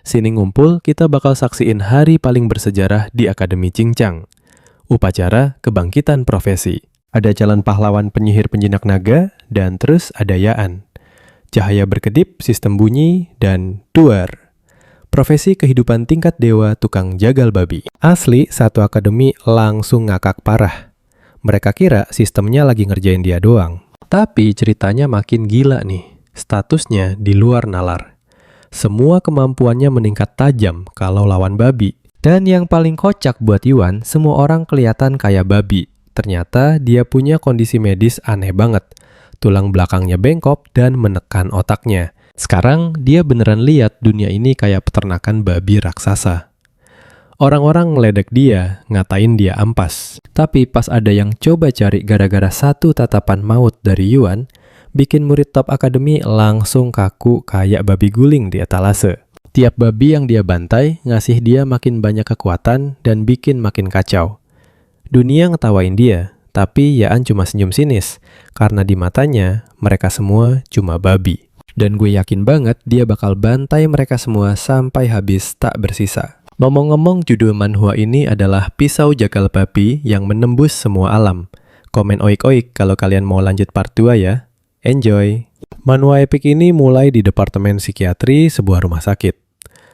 Sini ngumpul, kita bakal saksiin hari paling bersejarah di Akademi Cincang. Upacara kebangkitan profesi. Ada calon pahlawan penyihir penjinak naga, dan terus ada Yaan. Cahaya berkedip, sistem bunyi, dan duar. Profesi kehidupan tingkat dewa tukang jagal babi. Asli, satu akademi langsung ngakak parah. Mereka kira sistemnya lagi ngerjain dia doang. Tapi ceritanya makin gila nih. Statusnya di luar nalar. Semua kemampuannya meningkat tajam kalau lawan babi. Dan yang paling kocak buat Yuan, semua orang kelihatan kayak babi. Ternyata dia punya kondisi medis aneh banget. Tulang belakangnya bengkok dan menekan otaknya. Sekarang dia beneran lihat dunia ini kayak peternakan babi raksasa. Orang-orang ngeledek dia, ngatain dia ampas. Tapi pas ada yang coba cari gara-gara satu tatapan maut dari Yuan, bikin murid top akademi langsung kaku kayak babi guling di etalase. Tiap babi yang dia bantai ngasih dia makin banyak kekuatan dan bikin makin kacau. Dunia ngetawain dia, tapi Yaan cuma senyum sinis karena di matanya mereka semua cuma babi. Dan gue yakin banget dia bakal bantai mereka semua sampai habis tak bersisa. Ngomong-ngomong, judul manhwa ini adalah Pisau Jagal Babi yang Menembus Semua Alam. Komen oik-oik kalau kalian mau lanjut part 2 ya. Enjoy! Manhwa epik ini mulai di Departemen Psikiatri sebuah rumah sakit.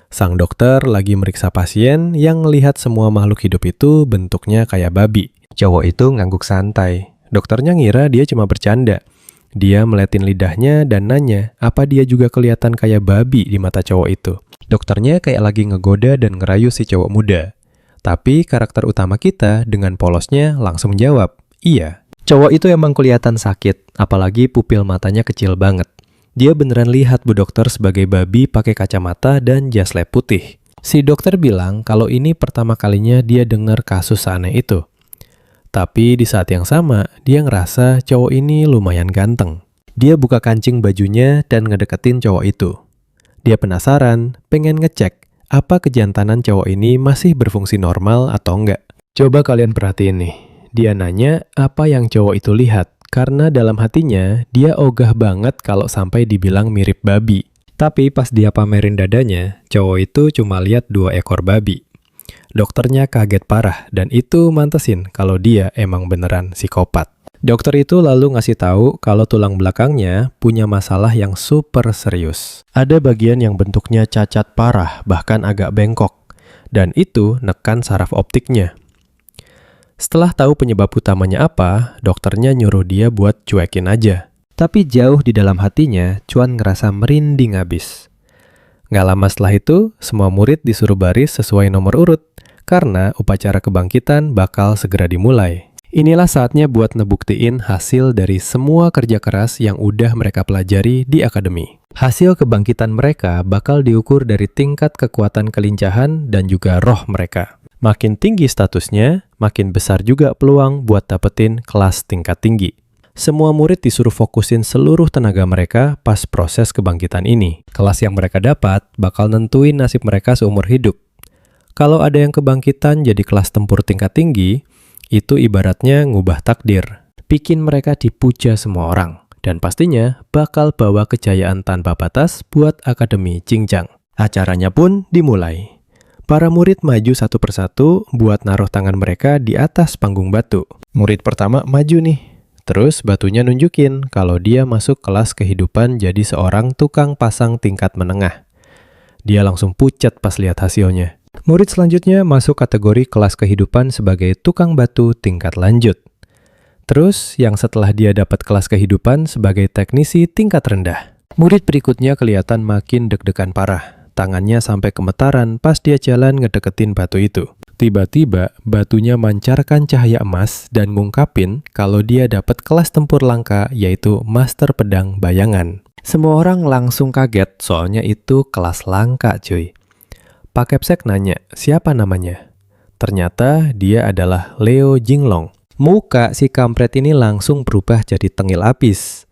Sang dokter lagi meriksa pasien yang melihat semua makhluk hidup itu bentuknya kayak babi. Cowok itu ngangguk santai. Dokternya ngira dia cuma bercanda. Dia meliatin lidahnya dan nanya apa dia juga kelihatan kayak babi di mata cowok itu. Dokternya kayak lagi ngegoda dan ngerayu si cowok muda. Tapi karakter utama kita dengan polosnya langsung jawab, iya. Cowok itu emang kelihatan sakit, apalagi pupil matanya kecil banget. Dia beneran lihat Bu Dokter sebagai babi pakai kacamata dan jas lab putih. Si dokter bilang kalau ini pertama kalinya dia dengar kasus aneh itu. Tapi di saat yang sama, dia ngerasa cowok ini lumayan ganteng. Dia buka kancing bajunya dan ngedeketin cowok itu. Dia penasaran, pengen ngecek apa kejantanan cowok ini masih berfungsi normal atau enggak. Coba kalian perhatiin nih. Dia nanya apa yang cowok itu lihat, karena dalam hatinya dia ogah banget kalau sampai dibilang mirip babi. Tapi pas dia pamerin dadanya, cowok itu cuma lihat 2 ekor babi. Dokternya kaget parah dan itu mantesin kalau dia emang beneran psikopat. Dokter itu lalu ngasih tahu kalau tulang belakangnya punya masalah yang super serius. Ada bagian yang bentuknya cacat parah, bahkan agak bengkok. Dan itu nekan saraf optiknya. Setelah tahu penyebab utamanya apa, dokternya nyuruh dia buat cuekin aja. Tapi jauh di dalam hatinya, Cuan ngerasa merinding abis. Nggak lama setelah itu, semua murid disuruh baris sesuai nomor urut, karena upacara kebangkitan bakal segera dimulai. Inilah saatnya buat ngebuktiin hasil dari semua kerja keras yang udah mereka pelajari di akademi. Hasil kebangkitan mereka bakal diukur dari tingkat kekuatan kelincahan dan juga roh mereka. Makin tinggi statusnya, makin besar juga peluang buat dapetin kelas tingkat tinggi. Semua murid disuruh fokusin seluruh tenaga mereka pas proses kebangkitan ini. Kelas yang mereka dapat bakal nentuin nasib mereka seumur hidup. Kalau ada yang kebangkitan jadi kelas tempur tingkat tinggi, itu ibaratnya ngubah takdir. Bikin mereka dipuja semua orang. Dan pastinya bakal bawa kejayaan tanpa batas buat Akademi Cincang. Acaranya pun dimulai. Para murid maju satu persatu buat naruh tangan mereka di atas panggung batu. Murid pertama maju nih. Terus batunya nunjukin kalau dia masuk kelas kehidupan jadi seorang tukang pasang tingkat menengah. Dia langsung pucat pas lihat hasilnya. Murid selanjutnya masuk kategori kelas kehidupan sebagai tukang batu tingkat lanjut. Terus yang setelah dia dapat kelas kehidupan sebagai teknisi tingkat rendah. Murid berikutnya kelihatan makin deg-degan parah. Tangannya sampai gemetaran pas dia jalan ngedeketin batu itu. Tiba-tiba batunya mancarkan cahaya emas dan ngungkapin kalau dia dapat kelas tempur langka yaitu Master Pedang Bayangan. Semua orang langsung kaget soalnya itu kelas langka cuy. Pak Kepsek nanya, siapa namanya? Ternyata dia adalah Leo Jinglong. Muka si kampret ini langsung berubah jadi tengil abis.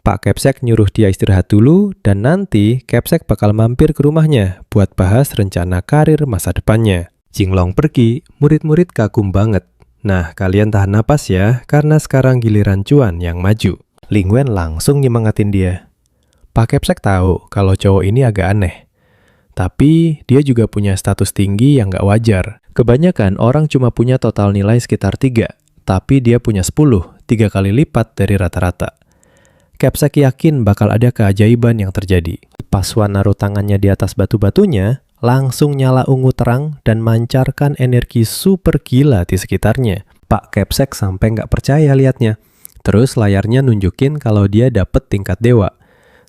Pak Kepsek nyuruh dia istirahat dulu dan nanti Kepsek bakal mampir ke rumahnya buat bahas rencana karir masa depannya. Jinglong pergi, murid-murid kagum banget. Nah, kalian tahan napas ya, karena sekarang giliran Cuan yang maju. Ling Wen langsung nyemangatin dia. Pak Kepsek tahu kalau cowok ini agak aneh. Tapi dia juga punya status tinggi yang nggak wajar. Kebanyakan orang cuma punya total nilai sekitar 3, tapi dia punya 10, 3 kali lipat dari rata-rata. Capsek yakin bakal ada keajaiban yang terjadi. Pas Swan naruh tangannya di atas batu-batunya, langsung nyala ungu terang dan mancarkan energi super gila di sekitarnya. Pak Capsek sampai nggak percaya liatnya. Terus layarnya nunjukin kalau dia dapet tingkat dewa.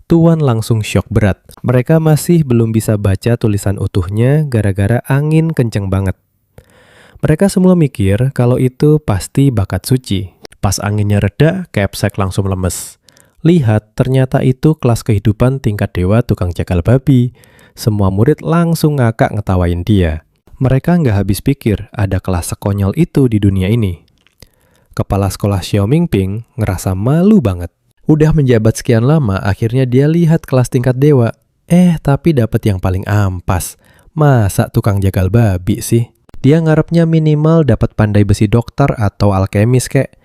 Tuan langsung syok berat. Mereka masih belum bisa baca tulisan utuhnya gara-gara angin kenceng banget. Mereka semua mikir kalau itu pasti bakat suci. Pas anginnya reda, Capsek langsung lemes. Lihat, ternyata itu kelas kehidupan tingkat dewa tukang jagal babi. Semua murid langsung ngakak ngetawain dia. Mereka nggak habis pikir ada kelas sekonyol itu di dunia ini. Kepala sekolah Xiao Mingping ngerasa malu banget. Udah menjabat sekian lama, akhirnya dia lihat kelas tingkat dewa. Tapi dapat yang paling ampas. Masa tukang jagal babi sih? Dia ngarepnya minimal dapat pandai besi dokter atau alkemis kek.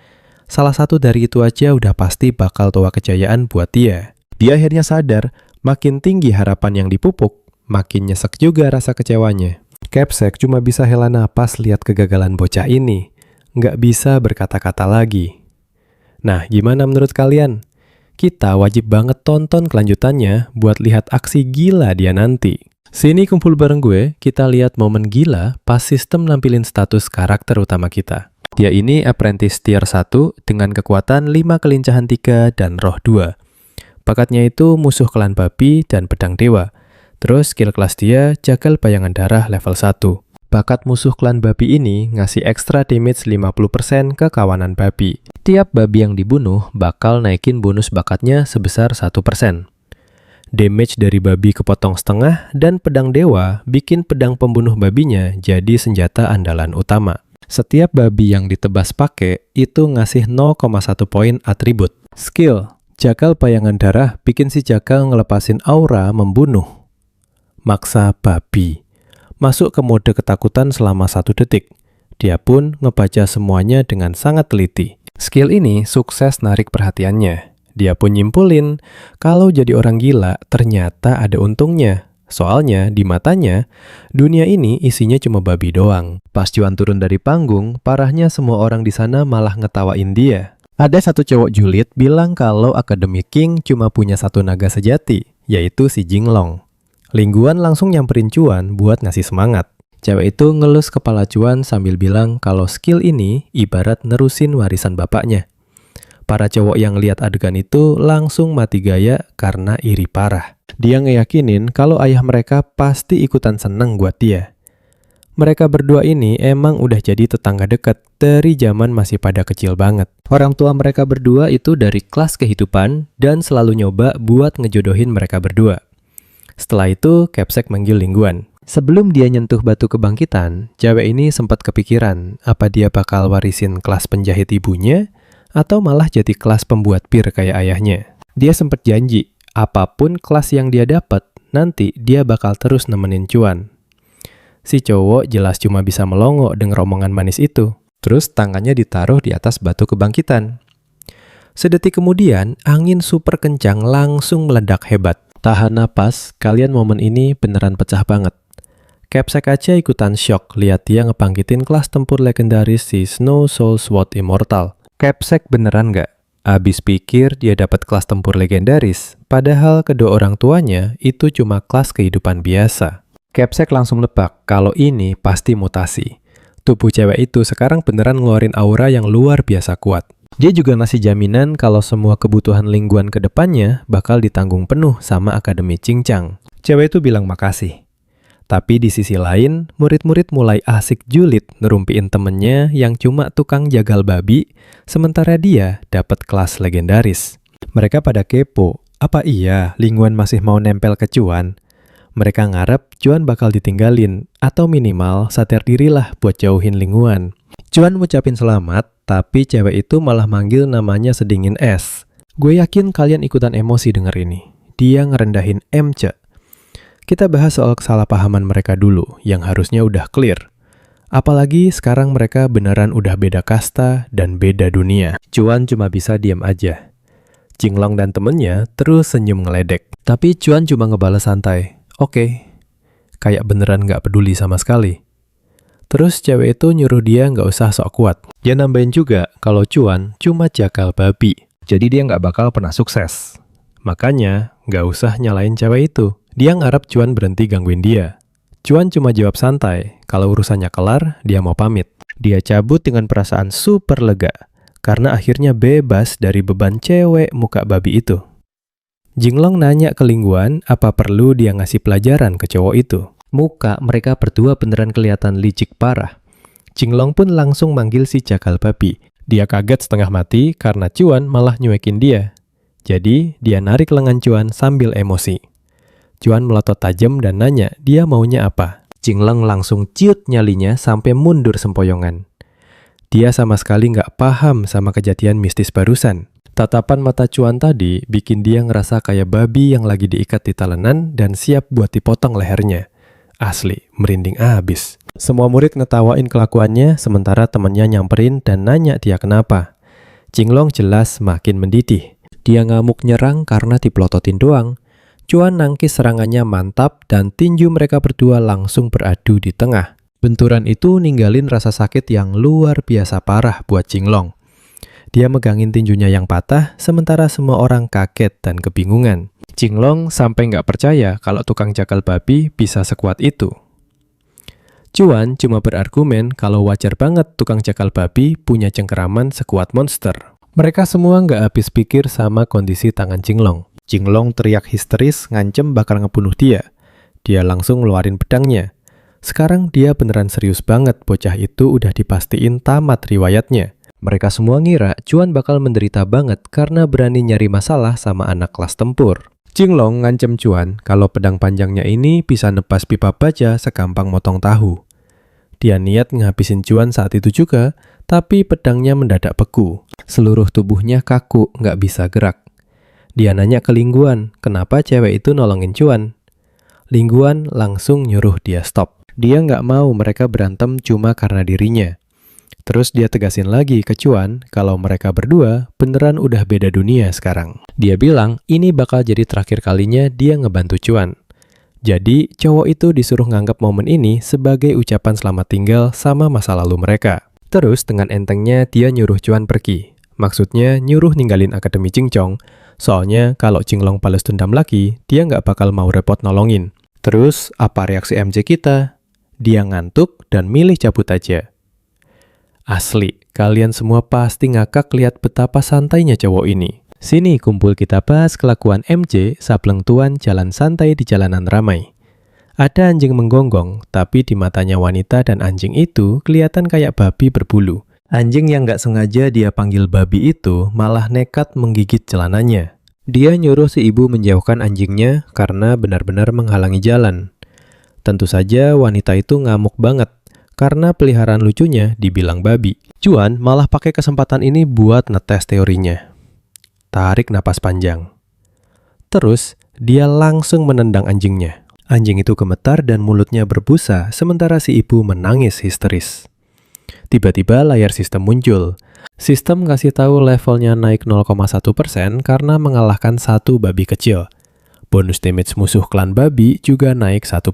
Salah satu dari itu aja udah pasti bakal tua kejayaan buat dia. Dia akhirnya sadar, makin tinggi harapan yang dipupuk, makin nyesek juga rasa kecewanya. Capsek cuma bisa hela napas lihat kegagalan bocah ini. Nggak bisa berkata-kata lagi. Nah, gimana menurut kalian? Kita wajib banget tonton kelanjutannya buat lihat aksi gila dia nanti. Sini kumpul bareng gue, kita lihat momen gila pas sistem nampilin status karakter utama kita. Dia ini apprentice tier 1 dengan kekuatan 5 kelincahan 3 dan roh 2. Bakatnya itu musuh klan babi dan pedang dewa. Terus skill kelas dia jagal bayangan darah level 1. Bakat musuh klan babi ini ngasih ekstra damage 50% ke kawanan babi. Tiap babi yang dibunuh bakal naikin bonus bakatnya sebesar 1%. Damage dari babi kepotong setengah dan pedang dewa bikin pedang pembunuh babinya jadi senjata andalan utama. Setiap babi yang ditebas pakai itu ngasih 0,1 poin atribut. Skill, jagal bayangan darah bikin si jagal ngelepasin aura membunuh. Maksa babi. Masuk ke mode ketakutan selama 1 detik. Dia pun ngebaca semuanya dengan sangat teliti. Skill ini sukses narik perhatiannya. Dia pun nyimpulin, kalau jadi orang gila ternyata ada untungnya. Soalnya di matanya, dunia ini isinya cuma babi doang. Pas Juan turun dari panggung, parahnya semua orang di sana malah ngetawain dia. Ada satu cowok julid bilang kalau Academy King cuma punya satu naga sejati, yaitu si Jinglong. Lingguan langsung nyamperin Cuan buat ngasih semangat. Cewek itu ngelus kepala Cuan sambil bilang kalau skill ini ibarat nerusin warisan bapaknya. Para cowok yang lihat adegan itu langsung mati gaya karena iri parah. Dia ngeyakinin kalau ayah mereka pasti ikutan seneng buat dia. Mereka berdua ini emang udah jadi tetangga dekat dari zaman masih pada kecil banget. Orang tua mereka berdua itu dari kelas kehidupan dan selalu nyoba buat ngejodohin mereka berdua. Setelah itu, Capsek manggil Lingguan. Sebelum dia nyentuh batu kebangkitan, cewek ini sempat kepikiran apa dia bakal warisin kelas penjahit ibunya atau malah jadi kelas pembuat bir kayak ayahnya. Dia sempat janji, apapun kelas yang dia dapat, nanti dia bakal terus nemenin Cuan. Si cowok jelas cuma bisa melongo denger omongan manis itu. Terus tangannya ditaruh di atas batu kebangkitan. Sedetik kemudian, angin super kencang langsung meledak hebat. Tahan napas, kalian momen ini beneran pecah banget. Capsek aja ikutan shock lihat dia ngebangkitin kelas tempur legendaris si Snow Soul Sword Immortal. Capsek beneran nggak? Abis pikir dia dapat kelas tempur legendaris, padahal kedua orang tuanya itu cuma kelas kehidupan biasa. Capsek langsung lebak kalau ini pasti mutasi. Tubuh cewek itu sekarang beneran ngeluarin aura yang luar biasa kuat. Dia juga ngasih jaminan kalau semua kebutuhan Lingguan ke depannya bakal ditanggung penuh sama Akademi Cincang. Cewek itu bilang makasih. Tapi di sisi lain, murid-murid mulai asik julid ngerumpiin temennya yang cuma tukang jagal babi, sementara dia dapat kelas legendaris. Mereka pada kepo, apa iya Lingguan masih mau nempel ke Cuan? Mereka ngarep Cuan bakal ditinggalin, atau minimal sadar dirilah buat jauhin Lingguan. Cuan ngucapin selamat, tapi cewek itu malah manggil namanya sedingin es. Gue yakin kalian ikutan emosi denger ini. Dia ngerendahin MC. Kita bahas soal kesalahpahaman mereka dulu, yang harusnya udah clear. Apalagi sekarang mereka beneran udah beda kasta dan beda dunia. Cuan cuma bisa diam aja. Jinglong dan temennya terus senyum ngeledek. Tapi Cuan cuma ngebales santai. Oke. kayak beneran nggak peduli sama sekali. Terus cewek itu nyuruh dia nggak usah sok kuat. Dia nambahin juga kalau Cuan cuma jakal babi, jadi dia nggak bakal pernah sukses. Makanya nggak usah nyalain cewek itu. Dia ngarep Cuan berhenti gangguin dia. Cuan cuma jawab santai, kalau urusannya kelar, dia mau pamit. Dia cabut dengan perasaan super lega, karena akhirnya bebas dari beban cewek muka babi itu. Jinglong nanya ke Lingguan apa perlu dia ngasih pelajaran ke cowok itu. Muka mereka berdua beneran kelihatan licik parah. Jinglong pun langsung manggil si jakal babi. Dia kaget setengah mati karena Cuan malah nyuekin dia. Jadi dia narik lengan Cuan sambil emosi. Cuan melotot tajam dan nanya dia maunya apa. Jinglong langsung ciut nyalinya sampai mundur sempoyongan. Dia sama sekali nggak paham sama kejadian mistis barusan. Tatapan mata Cuan tadi bikin dia ngerasa kayak babi yang lagi diikat di talenan dan siap buat dipotong lehernya. Asli, merinding abis. Semua murid ngetawain kelakuannya sementara temannya nyamperin dan nanya dia kenapa. Jinglong jelas makin mendidih. Dia ngamuk nyerang karena dipelototin doang. Cuan nangkis serangannya mantap dan tinju mereka berdua langsung beradu di tengah. Benturan itu ninggalin rasa sakit yang luar biasa parah buat Jinglong. Dia megangin tinjunya yang patah, sementara semua orang kaget dan kebingungan. Jinglong sampai nggak percaya kalau tukang jakal babi bisa sekuat itu. Cuan cuma berargumen kalau wajar banget tukang jakal babi punya cengkeraman sekuat monster. Mereka semua nggak habis pikir sama kondisi tangan Jinglong. Jinglong teriak histeris ngancem bakal ngebunuh dia. Dia langsung ngeluarin pedangnya. Sekarang dia beneran serius banget bocah itu udah dipastiin tamat riwayatnya. Mereka semua ngira Cuan bakal menderita banget karena berani nyari masalah sama anak kelas tempur. Jinglong ngancem Cuan kalau pedang panjangnya ini bisa nepas pipa baja segampang motong tahu. Dia niat ngabisin Cuan saat itu juga, tapi pedangnya mendadak beku. Seluruh tubuhnya kaku, nggak bisa gerak. Dia nanya ke Lingguan, kenapa cewek itu nolongin Cuan? Lingguan langsung nyuruh dia stop. Dia nggak mau mereka berantem cuma karena dirinya. Terus dia tegasin lagi ke Cuan kalau mereka berdua beneran udah beda dunia sekarang. Dia bilang ini bakal jadi terakhir kalinya dia ngebantu Cuan. Jadi cowok itu disuruh nganggap momen ini sebagai ucapan selamat tinggal sama masa lalu mereka. Terus dengan entengnya dia nyuruh Cuan pergi. Maksudnya nyuruh ninggalin Akademi Jingchong. Soalnya kalau Jinglong balas dendam lagi, dia nggak bakal mau repot nolongin. Terus apa reaksi MC kita? Dia ngantuk dan milih cabut aja. Asli, kalian semua pasti ngakak lihat betapa santainya cowok ini. Sini kumpul kita bahas kelakuan MC Sableng Tuan jalan santai di jalanan ramai. Ada anjing menggonggong, tapi di matanya wanita dan anjing itu kelihatan kayak babi berbulu. Anjing yang nggak sengaja dia panggil babi itu malah nekat menggigit celananya. Dia nyuruh si ibu menjauhkan anjingnya karena benar-benar menghalangi jalan. Tentu saja wanita itu ngamuk banget. Karena peliharaan lucunya dibilang babi. Cuan malah pakai kesempatan ini buat ngetes teorinya. Tarik napas panjang. Terus, dia langsung menendang anjingnya. Anjing itu gemetar dan mulutnya berbusa, sementara si ibu menangis histeris. Tiba-tiba layar sistem muncul. Sistem ngasih tahu levelnya naik 0,1% karena mengalahkan satu babi kecil. Bonus damage musuh klan babi juga naik 1%.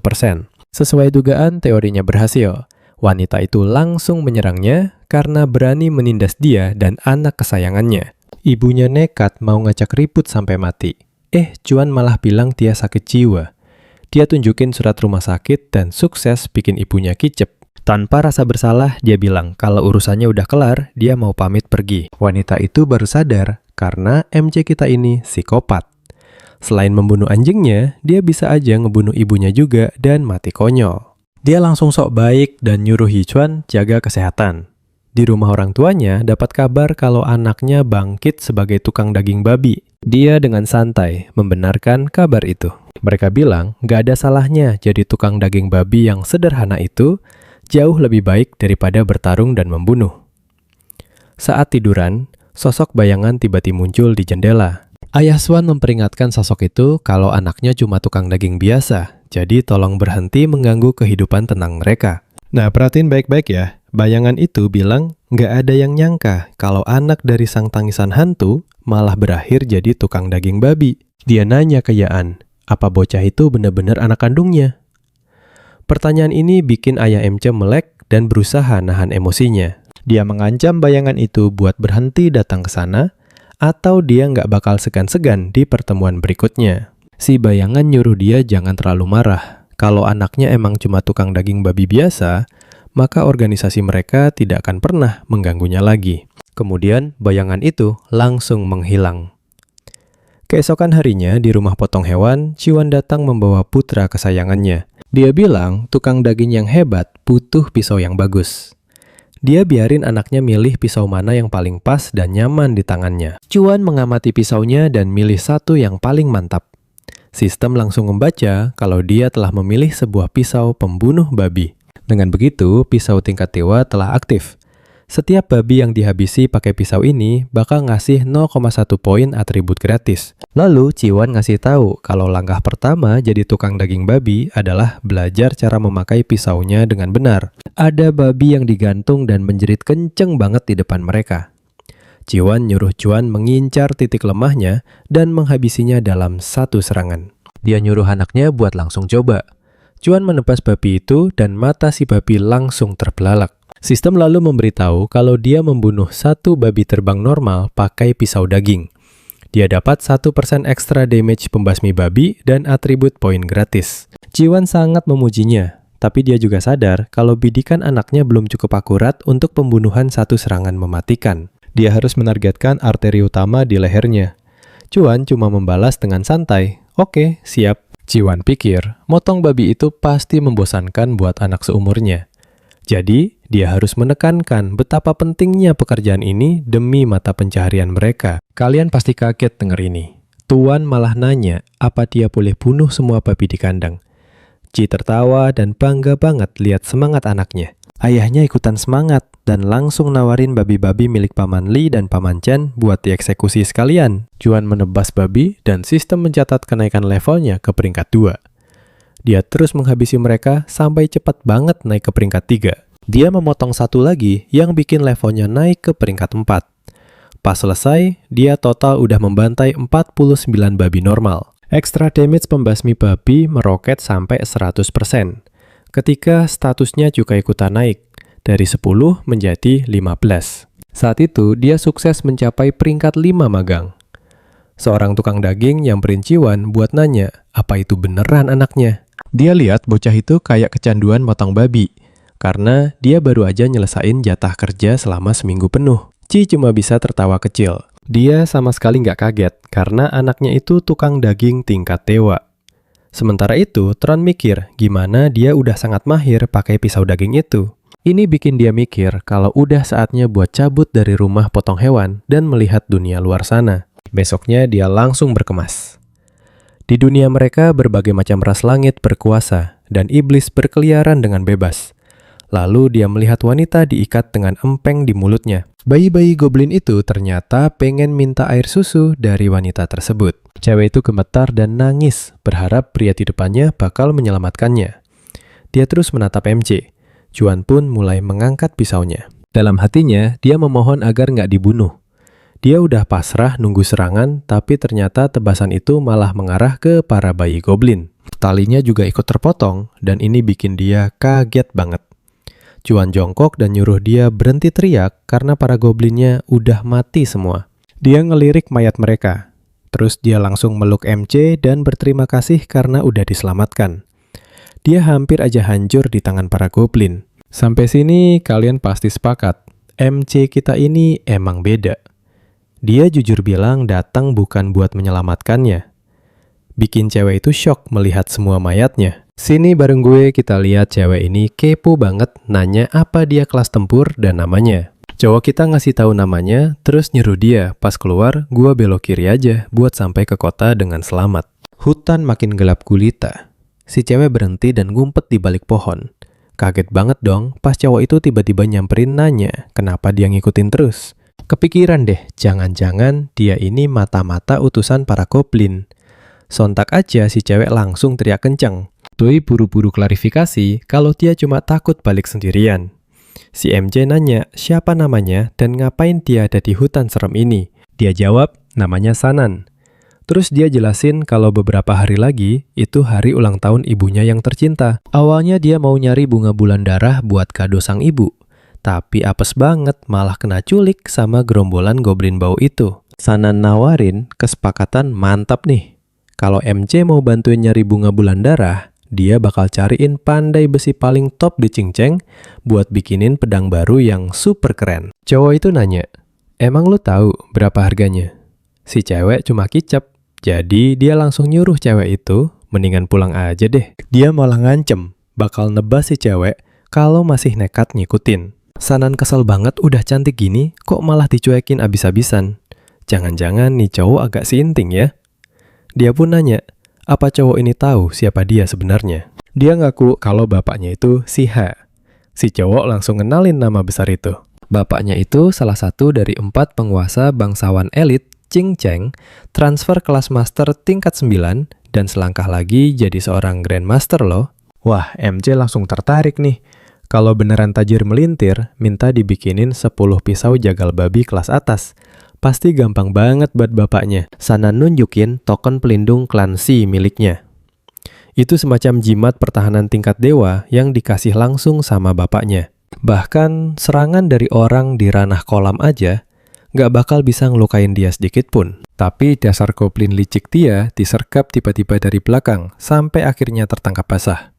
Sesuai dugaan, teorinya berhasil. Wanita itu langsung menyerangnya karena berani menindas dia dan anak kesayangannya. Ibunya nekat mau ngajak ribut sampai mati. Cuan malah bilang dia sakit jiwa. Dia tunjukin surat rumah sakit dan sukses bikin ibunya kicep. Tanpa rasa bersalah, dia bilang kalau urusannya udah kelar, dia mau pamit pergi. Wanita itu baru sadar karena MC kita ini psikopat. Selain membunuh anjingnya, dia bisa aja ngebunuh ibunya juga dan mati konyol. Dia langsung sok baik dan nyuruh Hichuan jaga kesehatan. Di rumah orang tuanya dapat kabar kalau anaknya bangkit sebagai tukang daging babi. Dia dengan santai membenarkan kabar itu. Mereka bilang gak ada salahnya jadi tukang daging babi yang sederhana itu jauh lebih baik daripada bertarung dan membunuh. Saat tiduran, sosok bayangan tiba-tiba muncul di jendela. Ayah Swan memperingatkan sosok itu kalau anaknya cuma tukang daging biasa, jadi tolong berhenti mengganggu kehidupan tenang mereka. Nah, perhatiin baik-baik ya. Bayangan itu bilang nggak ada yang nyangka kalau anak dari sang tangisan hantu malah berakhir jadi tukang daging babi. Dia nanya ke Yaan, apa bocah itu benar-benar anak kandungnya? Pertanyaan ini bikin ayah MC melek dan berusaha nahan emosinya. Dia mengancam bayangan itu buat berhenti datang ke sana, atau dia nggak bakal segan-segan di pertemuan berikutnya. Si bayangan nyuruh dia jangan terlalu marah. Kalau anaknya emang cuma tukang daging babi biasa, maka organisasi mereka tidak akan pernah mengganggunya lagi. Kemudian bayangan itu langsung menghilang. Keesokan harinya di rumah potong hewan, Ciwan datang membawa putra kesayangannya. Dia bilang tukang daging yang hebat butuh pisau yang bagus. Dia biarin anaknya milih pisau mana yang paling pas dan nyaman di tangannya. Ciwan mengamati pisaunya dan milih satu yang paling mantap. Sistem langsung membaca kalau dia telah memilih sebuah pisau pembunuh babi. Dengan begitu, pisau tingkat dewa telah aktif. Setiap babi yang dihabisi pakai pisau ini bakal ngasih 0,1 poin atribut gratis. Lalu Ciwan ngasih tahu kalau langkah pertama jadi tukang daging babi adalah belajar cara memakai pisaunya dengan benar. Ada babi yang digantung dan menjerit kenceng banget di depan mereka. Ciwan nyuruh Cuan mengincar titik lemahnya dan menghabisinya dalam satu serangan. Dia nyuruh anaknya buat langsung coba. Cuan menebas babi itu dan mata si babi langsung terbelalak. Sistem lalu memberitahu kalau dia membunuh satu babi terbang normal pakai pisau daging. Dia dapat 1% ekstra damage pembasmi babi dan atribut poin gratis. Ciwan sangat memujinya, tapi dia juga sadar kalau bidikan anaknya belum cukup akurat untuk pembunuhan satu serangan mematikan. Dia harus menargetkan arteri utama di lehernya. Cuan cuma membalas dengan santai, "Oke, siap." Ciwan pikir, motong babi itu pasti membosankan buat anak seumurnya. Jadi, dia harus menekankan betapa pentingnya pekerjaan ini demi mata pencaharian mereka. Kalian pasti kaget denger ini. Tuan malah nanya apa dia boleh bunuh semua babi di kandang. Ci tertawa dan bangga banget lihat semangat anaknya. Ayahnya ikutan semangat dan langsung nawarin babi-babi milik Paman Li dan Paman Chen buat dieksekusi sekalian. Cuan menebas babi dan sistem mencatat kenaikan levelnya ke peringkat 2. Dia terus menghabisi mereka sampai cepat banget naik ke peringkat 3. Dia memotong satu lagi yang bikin levelnya naik ke peringkat 4. Pas selesai, dia total udah membantai 49 babi normal. Extra damage pembasmi babi meroket sampai 100%. Ketika statusnya juga ikutan naik, dari 10 menjadi 15. Saat itu, dia sukses mencapai peringkat 5 magang. Seorang tukang daging nyamperin Ciwan buat nanya, apa itu beneran anaknya? Dia lihat bocah itu kayak kecanduan motong babi, karena dia baru aja nyelesain jatah kerja selama seminggu penuh. Ci cuma bisa tertawa kecil. Dia sama sekali nggak kaget, karena anaknya itu tukang daging tingkat dewa. Sementara itu, Tron mikir gimana dia udah sangat mahir pakai pisau daging itu. Ini bikin dia mikir kalau udah saatnya buat cabut dari rumah potong hewan dan melihat dunia luar sana. Besoknya dia langsung berkemas. Di dunia mereka, berbagai macam ras langit berkuasa, dan iblis berkeliaran dengan bebas. Lalu dia melihat wanita diikat dengan empeng di mulutnya. Bayi-bayi goblin itu ternyata pengen minta air susu dari wanita tersebut. Cewek itu gemetar dan nangis, berharap pria di depannya bakal menyelamatkannya. Dia terus menatap MC. Cuan pun mulai mengangkat pisaunya. Dalam hatinya, dia memohon agar nggak dibunuh. Dia udah pasrah nunggu serangan, tapi ternyata tebasan itu malah mengarah ke para bayi goblin. Talinya juga ikut terpotong, dan ini bikin dia kaget banget. Cuan jongkok dan nyuruh dia berhenti teriak karena para goblinnya udah mati semua. Dia ngelirik mayat mereka. Terus dia langsung meluk MC dan berterima kasih karena udah diselamatkan. Dia hampir aja hancur di tangan para goblin. Sampai sini kalian pasti sepakat, MC kita ini emang beda. Dia jujur bilang datang bukan buat menyelamatkannya. Bikin cewek itu shock melihat semua mayatnya. Sini bareng gue kita lihat cewek ini kepo banget nanya apa dia kelas tempur dan namanya. Cowok kita ngasih tahu namanya, terus nyuruh dia pas keluar gue belok kiri aja buat sampai ke kota dengan selamat. Hutan makin gelap gulita. Si cewek berhenti dan ngumpet di balik pohon. Kaget banget dong pas cowok itu tiba-tiba nyamperin nanya kenapa dia ngikutin terus. Kepikiran deh, jangan-jangan dia ini mata-mata utusan para goblin. Sontak aja si cewek langsung teriak kencang. Doi buru-buru klarifikasi kalau dia cuma takut balik sendirian. Si MC nanya siapa namanya dan ngapain dia ada di hutan serem ini. Dia jawab, namanya Sanan. Terus dia jelasin kalau beberapa hari lagi itu hari ulang tahun ibunya yang tercinta. Awalnya dia mau nyari bunga bulan darah buat kado sang ibu. Tapi apes banget malah kena culik sama gerombolan goblin bau itu. Sanan nawarin kesepakatan mantap nih. Kalau MC mau bantuin nyari bunga bulan darah, dia bakal cariin pandai besi paling top di Cincang buat bikinin pedang baru yang super keren. Cowok itu nanya, emang lu tahu berapa harganya? Si cewek cuma kicap. Jadi dia langsung nyuruh cewek itu mendingan pulang aja deh. Dia malah ngancem bakal nebas si cewek kalau masih nekat ngikutin. Sanan kesel banget udah cantik gini kok malah dicuekin abis-abisan. Jangan-jangan nih cowok agak sinting ya. Dia pun nanya, apa cowok ini tahu siapa dia sebenarnya? Dia ngaku kalau bapaknya itu si H. Si cowok langsung ngenalin nama besar itu. Bapaknya itu salah satu dari 4 penguasa bangsawan elit Cincang, transfer kelas master tingkat 9, dan selangkah lagi jadi seorang grandmaster loh. Wah, MC langsung tertarik nih. Kalau beneran tajir melintir, minta dibikinin 10 pisau jagal babi kelas atas. Pasti gampang banget buat bapaknya. Sanan nunjukin token pelindung klan Si miliknya. Itu semacam jimat pertahanan tingkat dewa yang dikasih langsung sama bapaknya. Bahkan serangan dari orang di ranah kolam aja nggak bakal bisa ngelukain dia sedikit pun. Tapi dasar goblin licik dia disergap tiba-tiba dari belakang sampai akhirnya tertangkap basah.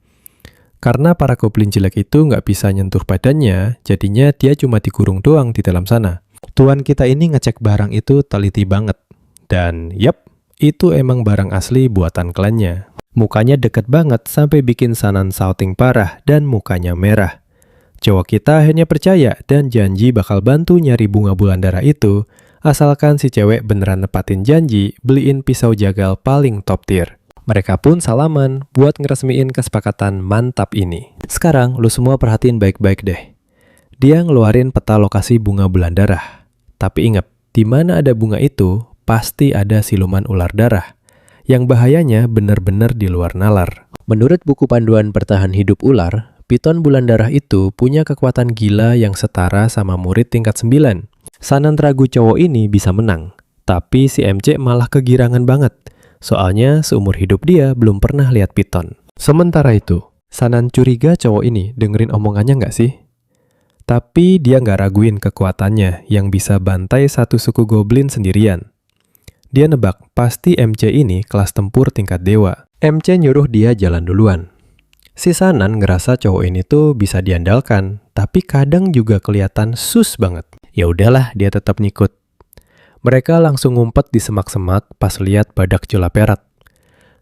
Karena para goblin jelek itu nggak bisa nyentuh badannya, jadinya dia cuma dikurung doang di dalam sana. Tuan kita ini ngecek barang itu teliti banget. Dan yap, itu emang barang asli buatan klannya. Mukanya deket banget sampai bikin Sanan shouting parah dan mukanya merah. Cowok kita akhirnya percaya dan janji bakal bantu nyari bunga bulan darah itu, asalkan si cewek beneran nepatin janji beliin pisau jagal paling top tier. Mereka pun salaman buat ngeresmiin kesepakatan mantap ini. Sekarang lu semua perhatiin baik-baik deh. Dia ngeluarin peta lokasi bunga bulan darah. Tapi ingat, di mana ada bunga itu, pasti ada siluman ular darah. Yang bahayanya bener-bener di luar nalar. Menurut buku panduan bertahan hidup ular, piton bulan darah itu punya kekuatan gila yang setara sama murid tingkat 9. Sanan ragu cowok ini bisa menang. Tapi si MC malah kegirangan banget. Soalnya seumur hidup dia belum pernah lihat piton. Sementara itu, Sanan curiga cowok ini dengerin omongannya nggak sih? Tapi dia nggak raguin kekuatannya yang bisa bantai satu suku goblin sendirian. Dia nebak pasti MC ini kelas tempur tingkat dewa. MC nyuruh dia jalan duluan. Si Sanan ngerasa cowok ini tuh bisa diandalkan, tapi kadang juga kelihatan sus banget. Ya udahlah, dia tetap ngikut. Mereka langsung ngumpet di semak-semak pas lihat badak jula perak.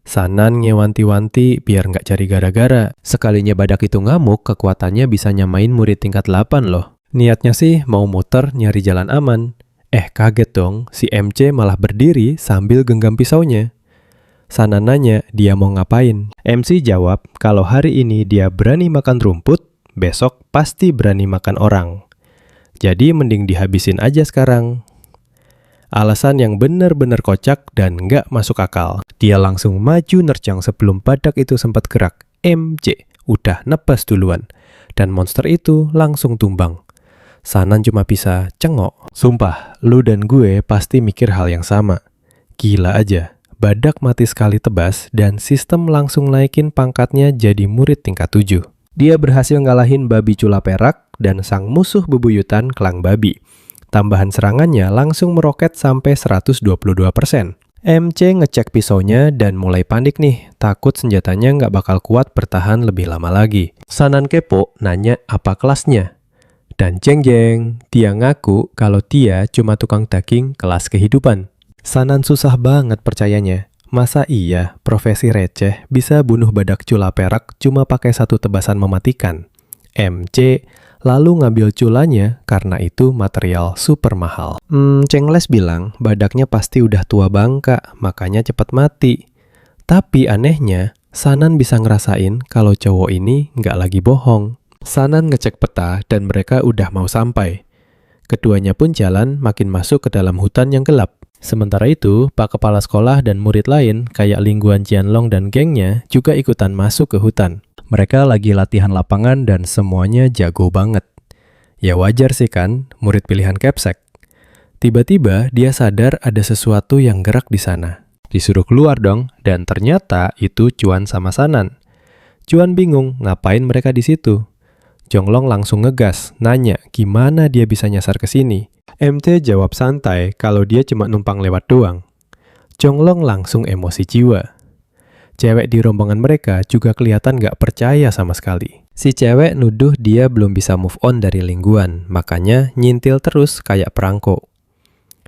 Sanan ngewanti-wanti biar nggak cari gara-gara. Sekalinya badak itu ngamuk, kekuatannya bisa nyamain murid tingkat 8 loh. Niatnya sih mau muter nyari jalan aman. Kaget dong, si MC malah berdiri sambil genggam pisaunya. Sanan nanya dia mau ngapain. MC jawab kalau hari ini dia berani makan rumput, besok pasti berani makan orang. Jadi mending dihabisin aja sekarang. Alasan yang bener-bener kocak dan nggak masuk akal. Dia langsung maju nerjang sebelum badak itu sempat gerak. MC udah nebas duluan. Dan monster itu langsung tumbang. Sanan cuma bisa cengok. Sumpah, lu dan gue pasti mikir hal yang sama. Gila aja. Badak mati sekali tebas dan sistem langsung naikin pangkatnya jadi murid tingkat 7. Dia berhasil ngalahin babi cula perak dan sang musuh bebuyutan kelang babi. Tambahan serangannya langsung meroket sampai 122%. MC ngecek pisaunya dan mulai panik nih, takut senjatanya nggak bakal kuat bertahan lebih lama lagi. Sanan kepo nanya apa kelasnya. Dan jeng-jeng, dia ngaku kalau dia cuma tukang daging kelas kehidupan. Sanan susah banget percayanya. Masa iya profesi receh bisa bunuh badak cula perak cuma pakai satu tebasan mematikan? MC lalu ngambil culanya karena itu material super mahal. Cengles bilang badaknya pasti udah tua bangka, makanya cepat mati. Tapi anehnya, Sanan bisa ngerasain kalau cowok ini nggak lagi bohong. Sanan ngecek peta dan mereka udah mau sampai. Keduanya pun jalan makin masuk ke dalam hutan yang gelap. Sementara itu, Pak Kepala Sekolah dan murid lain kayak Lingguan Jianlong dan gengnya juga ikutan masuk ke hutan. Mereka lagi latihan lapangan dan semuanya jago banget. Ya wajar sih kan, murid pilihan Capsek. Tiba-tiba dia sadar ada sesuatu yang gerak di sana. Disuruh keluar dong, dan ternyata itu Cuan sama Sanan. Cuan bingung ngapain mereka di situ. Jonglong langsung ngegas, nanya gimana dia bisa nyasar ke sini. MT jawab santai kalau dia cuma numpang lewat doang. Jonglong langsung emosi jiwa. Cewek di rombongan mereka juga kelihatan gak percaya sama sekali. Si cewek nuduh dia belum bisa move on dari Lingguan, makanya nyintil terus kayak perangko.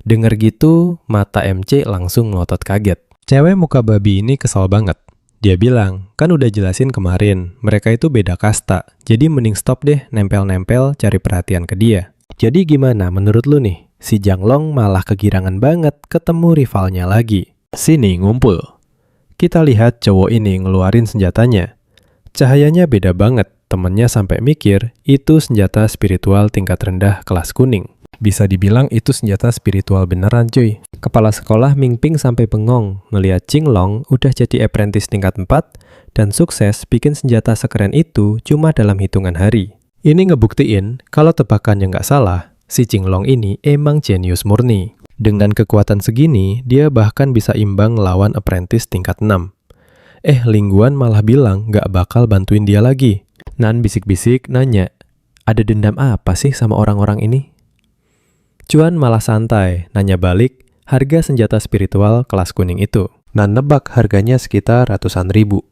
Dengar gitu, mata MC langsung melotot kaget. Cewek muka babi ini kesal banget. Dia bilang, kan udah jelasin kemarin, mereka itu beda kasta, jadi mending stop deh nempel-nempel cari perhatian ke dia. Jadi gimana menurut lu nih? Si Janglong malah kegirangan banget ketemu rivalnya lagi. Sini ngumpul. Kita lihat cowok ini ngeluarin senjatanya. Cahayanya beda banget, temennya sampai mikir itu senjata spiritual tingkat rendah kelas kuning. Bisa dibilang itu senjata spiritual beneran cuy. Kepala sekolah Ming Ping sampai bengong ngelihat Jinglong udah jadi apprentice tingkat 4 dan sukses bikin senjata sekeren itu cuma dalam hitungan hari. Ini ngebuktiin kalau tebakannya nggak salah, si Jinglong ini emang jenius murni. Dengan kekuatan segini, dia bahkan bisa imbang lawan apprentice tingkat 6. Lingguan malah bilang nggak bakal bantuin dia lagi. Nan bisik-bisik nanya, ada dendam apa sih sama orang-orang ini? Cuan malah santai, nanya balik harga senjata spiritual kelas kuning itu. Nan nebak harganya sekitar ratusan ribu.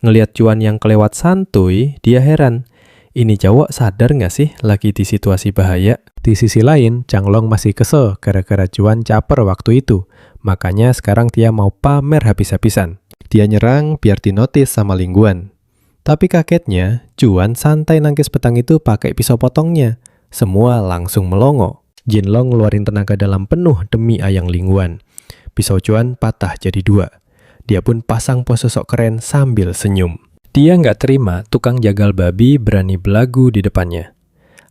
Ngelihat Cuan yang kelewat santuy, dia heran. Ini cowok sadar nggak sih lagi di situasi bahaya? Di sisi lain, Changlong masih kesel gara-gara Cuan caper waktu itu. Makanya sekarang dia mau pamer habis-habisan. Dia nyerang biar dinotis sama Lingguan. Tapi kagetnya, Cuan santai nangkis pedang itu pakai pisau potongnya. Semua langsung melongo. Jinlong ngeluarin tenaga dalam penuh demi ayang Lingguan. Pisau Cuan patah jadi 2. Dia pun pasang pose sok keren sambil senyum. Dia nggak terima tukang jagal babi berani belagu di depannya.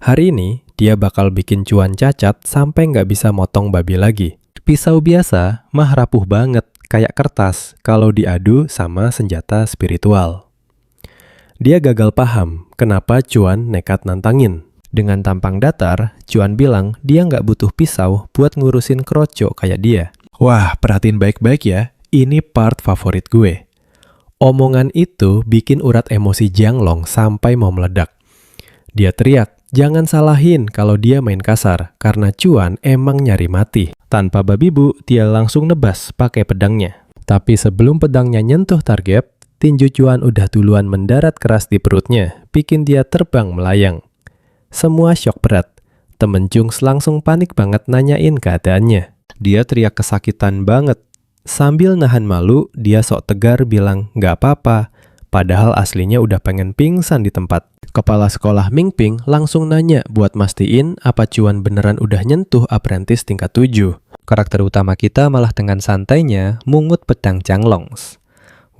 Hari ini, dia bakal bikin Cuan cacat sampai nggak bisa motong babi lagi. Pisau biasa mah rapuh banget, kayak kertas kalau diadu sama senjata spiritual. Dia gagal paham kenapa Cuan nekat nantangin. Dengan tampang datar, Cuan bilang dia nggak butuh pisau buat ngurusin kroco kayak dia. Wah, perhatiin baik-baik ya, ini part favorit gue. Omongan itu bikin urat emosi Janglong sampai mau meledak. Dia teriak, jangan salahin kalau dia main kasar, karena Cuan emang nyari mati. Tanpa babi bu, dia langsung nebas pakai pedangnya. Tapi sebelum pedangnya nyentuh target, tinju Cuan udah duluan mendarat keras di perutnya, bikin dia terbang melayang. Semua syok berat. Temen Jungs langsung panik banget nanyain keadaannya. Dia teriak kesakitan banget. Sambil nahan malu, dia sok tegar bilang nggak apa-apa. Padahal aslinya udah pengen pingsan di tempat. Kepala sekolah Ming Ping langsung nanya buat mastiin apa Cuan beneran udah nyentuh apprentice tingkat 7. Karakter utama kita malah dengan santainya mungut pedang Changlongs.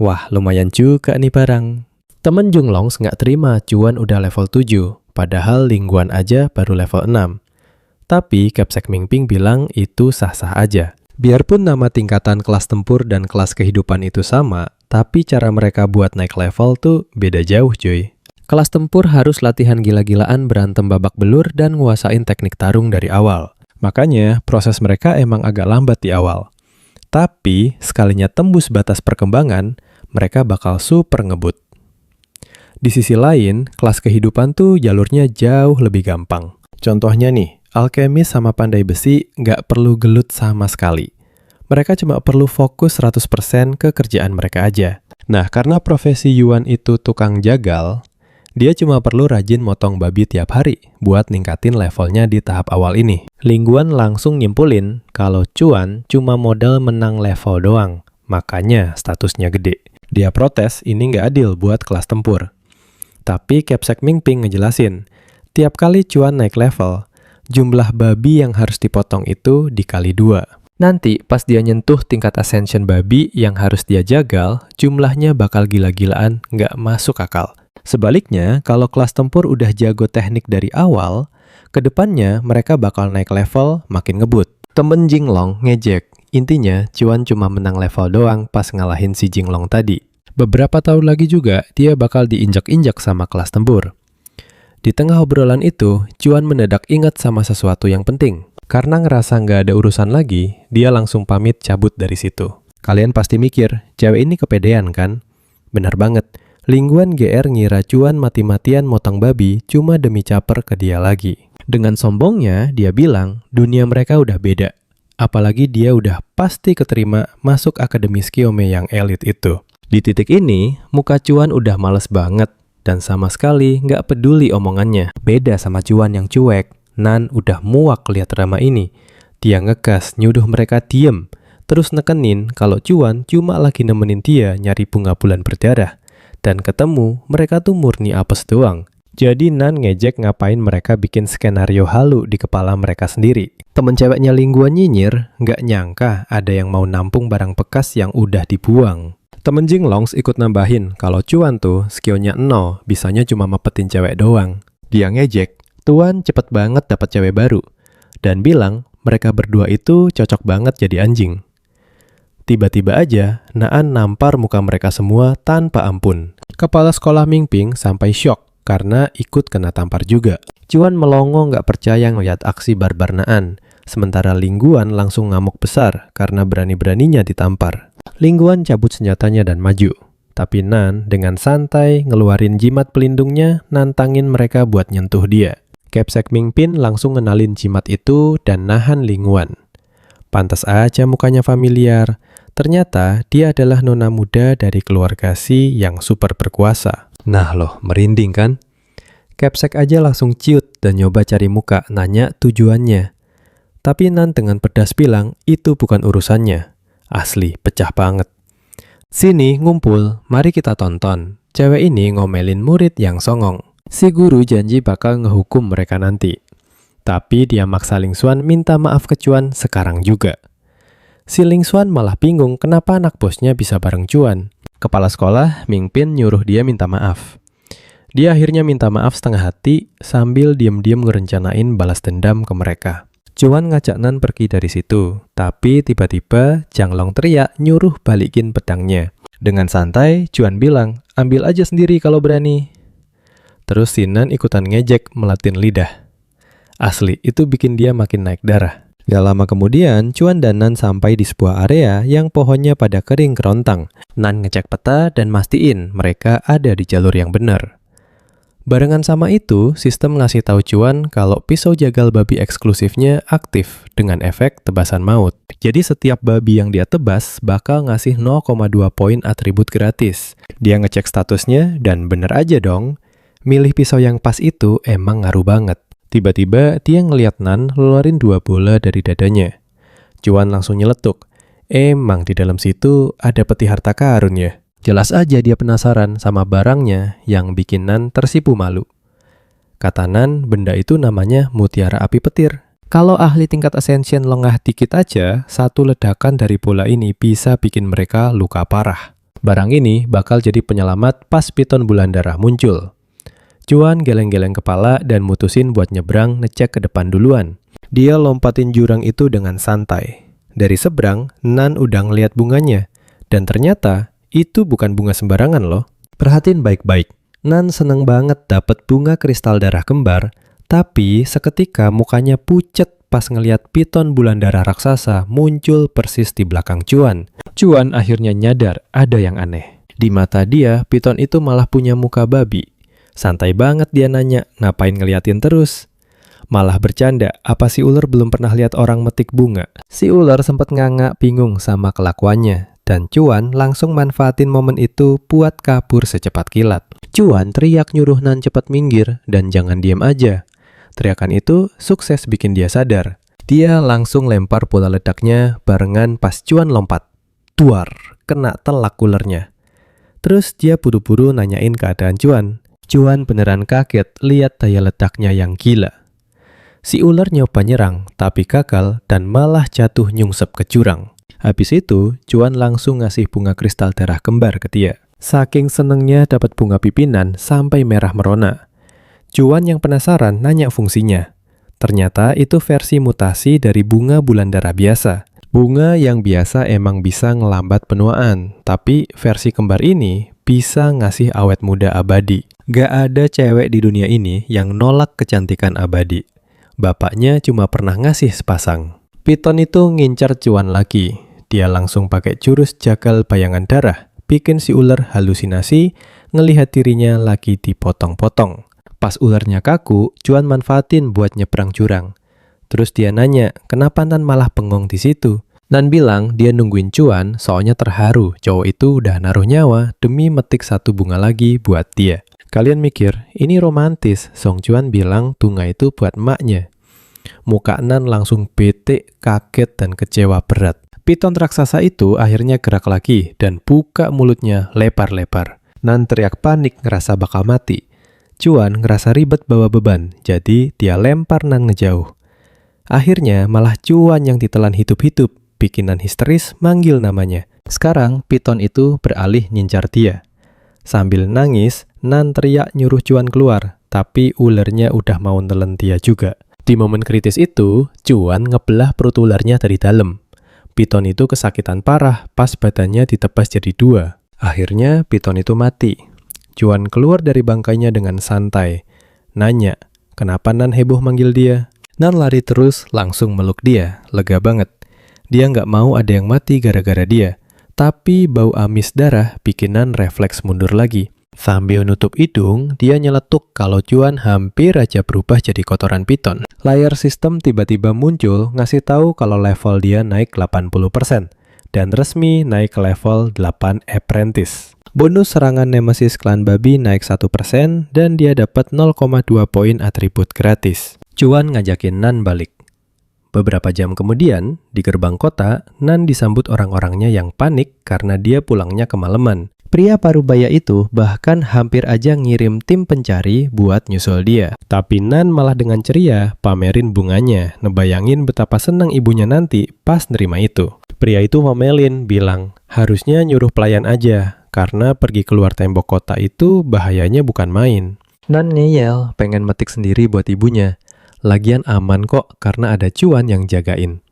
Wah, lumayan juga nih barang. Temen Junglongs nggak terima Cuan udah level 7. Padahal Lingguan aja baru level 6. Tapi Capsek Ming Ping bilang itu sah-sah aja. Biarpun nama tingkatan kelas tempur dan kelas kehidupan itu sama, tapi cara mereka buat naik level tuh beda jauh cuy. Kelas tempur harus latihan gila-gilaan berantem babak belur dan nguasain teknik tarung dari awal. Makanya proses mereka emang agak lambat di awal. Tapi sekalinya tembus batas perkembangan, mereka bakal super ngebut. Di sisi lain, kelas kehidupan tuh jalurnya jauh lebih gampang. Contohnya nih, alkemis sama pandai besi nggak perlu gelut sama sekali. Mereka cuma perlu fokus 100% ke kerjaan mereka aja. Nah, karena profesi Yuan itu tukang jagal, dia cuma perlu rajin motong babi tiap hari buat ningkatin levelnya di tahap awal ini. Lingguan langsung nyimpulin kalau Cuan cuma modal menang level doang, makanya statusnya gede. Dia protes ini nggak adil buat kelas tempur. Tapi Capsek Ming Ping ngejelasin, tiap kali Cuan naik level, jumlah babi yang harus dipotong itu dikali 2. Nanti pas dia nyentuh tingkat ascension babi yang harus dia jagal, jumlahnya bakal gila-gilaan, nggak masuk akal. Sebaliknya, kalau kelas tempur udah jago teknik dari awal, kedepannya mereka bakal naik level makin ngebut. Temen Jinglong ngejek, intinya Cuan cuma menang level doang pas ngalahin si Jinglong tadi. Beberapa tahun lagi juga, dia bakal diinjak-injak sama kelas tempur. Di tengah obrolan itu, Cuan mendadak ingat sama sesuatu yang penting. Karena ngerasa nggak ada urusan lagi, dia langsung pamit cabut dari situ. Kalian pasti mikir, cewek ini kepedean kan? Benar banget, Lingguan GR ngira Cuan mati-matian motong babi cuma demi caper ke dia lagi. Dengan sombongnya, dia bilang dunia mereka udah beda. Apalagi dia udah pasti keterima masuk Akademi Skiome yang elit itu. Di titik ini, muka Cuan udah males banget dan sama sekali nggak peduli omongannya. Beda sama Cuan yang cuek, Nan udah muak lihat drama ini. Dia ngegas nyuruh mereka diem, terus nekenin kalau Cuan cuma lagi nemenin dia nyari bunga bulan berdarah. Dan ketemu, mereka tuh murni apes doang. Jadi Nan ngejek ngapain mereka bikin skenario halu di kepala mereka sendiri. Temen ceweknya Lingguan nyinyir, nggak nyangka ada yang mau nampung barang bekas yang udah dibuang. Temen Jinglongs ikut nambahin kalau Cuan tuh skillnya 0, bisanya cuma mepetin cewek doang. Dia ngejek, Tuan cepet banget dapat cewek baru. Dan bilang mereka berdua itu cocok banget jadi anjing. Tiba-tiba aja, Naan nampar muka mereka semua tanpa ampun. Kepala sekolah Mingping sampai syok karena ikut kena tampar juga. Cuan melongo nggak percaya ngeliat aksi barbar Naan, sementara Lingguan langsung ngamuk besar karena berani-beraninya ditampar. Lingguan cabut senjatanya dan maju. Tapi Nan dengan santai ngeluarin jimat pelindungnya nantangin mereka buat nyentuh dia. Kepsek Mingpin langsung ngenalin jimat itu dan nahan Lingguan. Pantas aja mukanya familiar. Ternyata dia adalah nona muda dari keluarga Si yang super berkuasa. Nah loh, merinding kan? Kepsek aja langsung ciut dan nyoba cari muka nanya tujuannya. Tapi Nan dengan pedas bilang itu bukan urusannya. Asli, pecah banget. Sini ngumpul, mari kita tonton. Cewek ini ngomelin murid yang songong. Si guru janji bakal ngehukum mereka nanti. Tapi dia maksa Lingsuan minta maaf ke Cuan sekarang juga. Si Lingsuan malah bingung kenapa anak bosnya bisa bareng Cuan. Kepala sekolah, Mingpin nyuruh dia minta maaf. Dia akhirnya minta maaf setengah hati sambil diam-diam ngerencanain balas dendam ke mereka. Cuan ngajak Nan pergi dari situ, tapi tiba-tiba Janglong teriak nyuruh balikin pedangnya. Dengan santai, Cuan bilang, ambil aja sendiri kalau berani. Terus si Nan ikutan ngejek melatin lidah. Asli, itu bikin dia makin naik darah. Gak lama kemudian, Cuan dan Nan sampai di sebuah area yang pohonnya pada kering kerontang. Nan ngecek peta dan mastiin mereka ada di jalur yang benar. Barengan sama itu, sistem ngasih tahu Cuan kalau pisau jagal babi eksklusifnya aktif dengan efek tebasan maut. Jadi setiap babi yang dia tebas bakal ngasih 0,2 poin atribut gratis. Dia ngecek statusnya dan bener aja dong. Milih pisau yang pas itu emang ngaruh banget. Tiba-tiba dia ngeliat Nan ngeluarin 2 bola dari dadanya. Cuan langsung nyeletuk. Emang di dalam situ ada peti harta karun ya. Jelas aja dia penasaran sama barangnya yang bikin Nan tersipu malu. Kata Nan, benda itu namanya mutiara api petir. Kalau ahli tingkat Ascension lengah dikit aja, satu ledakan dari bola ini bisa bikin mereka luka parah. Barang ini bakal jadi penyelamat pas piton bulan darah muncul. Cuan geleng-geleng kepala dan mutusin buat nyebrang ngecek ke depan duluan. Dia lompatin jurang itu dengan santai. Dari seberang, Nan udah ngeliat bunganya. Dan ternyata, itu bukan bunga sembarangan loh. Perhatiin baik-baik. Nan seneng banget dapet bunga kristal darah kembar, tapi seketika mukanya pucet pas ngeliat piton bulan darah raksasa muncul persis di belakang Cuan. Cuan akhirnya nyadar ada yang aneh. Di mata dia, piton itu malah punya muka babi. Santai banget dia nanya, ngapain ngeliatin terus? Malah bercanda, apa si ular belum pernah lihat orang metik bunga? Si ular sempat nganga bingung sama kelakuannya. Dan Cuan langsung manfaatin momen itu buat kabur secepat kilat. Cuan teriak nyuruh Nan cepat minggir dan jangan diam aja. Teriakan itu sukses bikin dia sadar. Dia langsung lempar bola ledaknya barengan pas Cuan lompat. Tuar, kena telak ularnya. Terus dia buru-buru nanyain keadaan Cuan. Cuan beneran kaget lihat daya ledaknya yang gila. Si ular nyoba nyerang, tapi gagal dan malah jatuh nyungsep ke jurang. Habis itu, Cuan langsung ngasih bunga kristal darah kembar ke dia. Saking senengnya dapat bunga pipinan sampai merah merona. Cuan yang penasaran nanya fungsinya. Ternyata itu versi mutasi dari bunga bulan darah biasa. Bunga yang biasa emang bisa ngelambat penuaan, tapi versi kembar ini bisa ngasih awet muda abadi. Gak ada cewek di dunia ini yang nolak kecantikan abadi. Bapaknya cuma pernah ngasih sepasang. Piton itu ngincar Cuan lagi. Dia langsung pakai jurus jagal bayangan darah, bikin si ular halusinasi ngelihat dirinya lagi dipotong-potong. Pas ularnya kaku, Cuan manfaatin buat nyebrang jurang. Terus dia nanya, kenapa Nan malah bengong di situ? Nan bilang dia nungguin Cuan soalnya terharu cowok itu udah naruh nyawa demi metik satu bunga lagi buat dia. Kalian mikir, ini romantis. Song Cuan bilang bunga itu buat emaknya. Muka Nan langsung bete, kaget, dan kecewa berat. Piton raksasa itu akhirnya gerak lagi dan buka mulutnya lebar-lebar. Nan teriak panik ngerasa bakal mati. Cuan ngerasa ribet bawa beban, jadi dia lempar Nan ngejauh. Akhirnya malah Cuan yang ditelan hidup-hidup, bikin Nan histeris manggil namanya. Sekarang Piton itu beralih ngincar dia. Sambil nangis, Nan teriak nyuruh Cuan keluar, tapi ularnya udah mau nelen dia juga. Di momen kritis itu, Cuan ngebelah perut ularnya dari dalam. Piton itu kesakitan parah pas badannya ditebas jadi dua. Akhirnya Piton itu mati. Cuan keluar dari bangkainya dengan santai. Nanya, kenapa Nan heboh manggil dia? Nan lari terus langsung meluk dia, lega banget. Dia nggak mau ada yang mati gara-gara dia. Tapi bau amis darah bikin Nan refleks mundur lagi. Sambil nutup hidung, dia nyeletuk kalau Cuan hampir aja berubah jadi kotoran Piton. Layar sistem tiba-tiba muncul ngasih tahu kalau level dia naik 80% dan resmi naik ke level 8 Apprentice. Bonus serangan Nemesis klan babi naik 1% dan dia dapat 0,2 poin atribut gratis. Cuan ngajakin Nan balik. Beberapa jam kemudian, di gerbang kota, Nan disambut orang-orangnya yang panik karena dia pulangnya kemalaman. Pria parubaya itu bahkan hampir aja ngirim tim pencari buat nyusul dia. Tapi Nan malah dengan ceria pamerin bunganya, ngebayangin betapa senang ibunya nanti pas nerima itu. Pria itu ngomelin, bilang, harusnya nyuruh pelayan aja, karena pergi keluar tembok kota itu bahayanya bukan main. Nan ngeyel, pengen metik sendiri buat ibunya. Lagian aman kok karena ada Cuan yang jagain.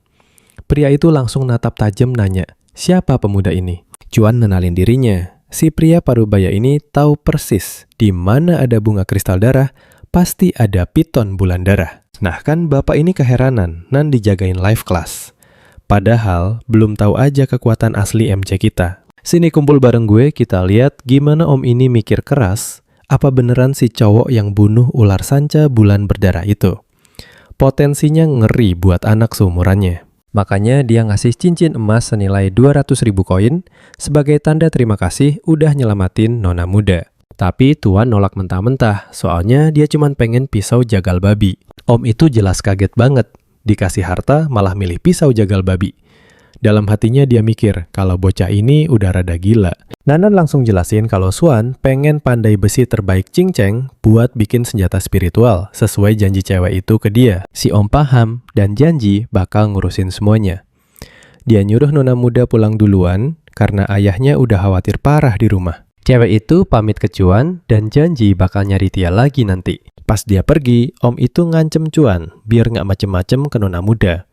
Pria itu langsung natap tajam nanya, siapa pemuda ini? Cuan nenalin dirinya. Si pria parubaya ini tahu persis di mana ada bunga kristal darah, pasti ada Piton bulan darah. Nah kan bapak ini keheranan, Nan dijagain live class. Padahal belum tahu aja kekuatan asli MC kita. Sini kumpul bareng gue, kita lihat gimana om ini mikir keras, apa beneran si cowok yang bunuh ular sanca bulan berdarah itu. Potensinya ngeri buat anak seumurannya. Makanya dia ngasih cincin emas senilai 200.000 koin sebagai tanda terima kasih udah nyelamatin nona muda. Tapi Tuan nolak mentah-mentah, soalnya dia cuma pengen pisau jagal babi. Om itu jelas kaget banget, dikasih harta malah milih pisau jagal babi. Dalam hatinya dia mikir kalau bocah ini udah rada gila. Nanan langsung jelasin kalau Suan pengen pandai besi terbaik cinceng buat bikin senjata spiritual sesuai janji cewek itu ke dia. Si om paham dan janji bakal ngurusin semuanya. Dia nyuruh nona muda pulang duluan karena ayahnya udah khawatir parah di rumah. Cewek itu pamit ke Cuan dan janji bakal nyari dia lagi nanti. Pas dia pergi, om itu ngancem Cuan biar nggak macem-macem ke nona muda.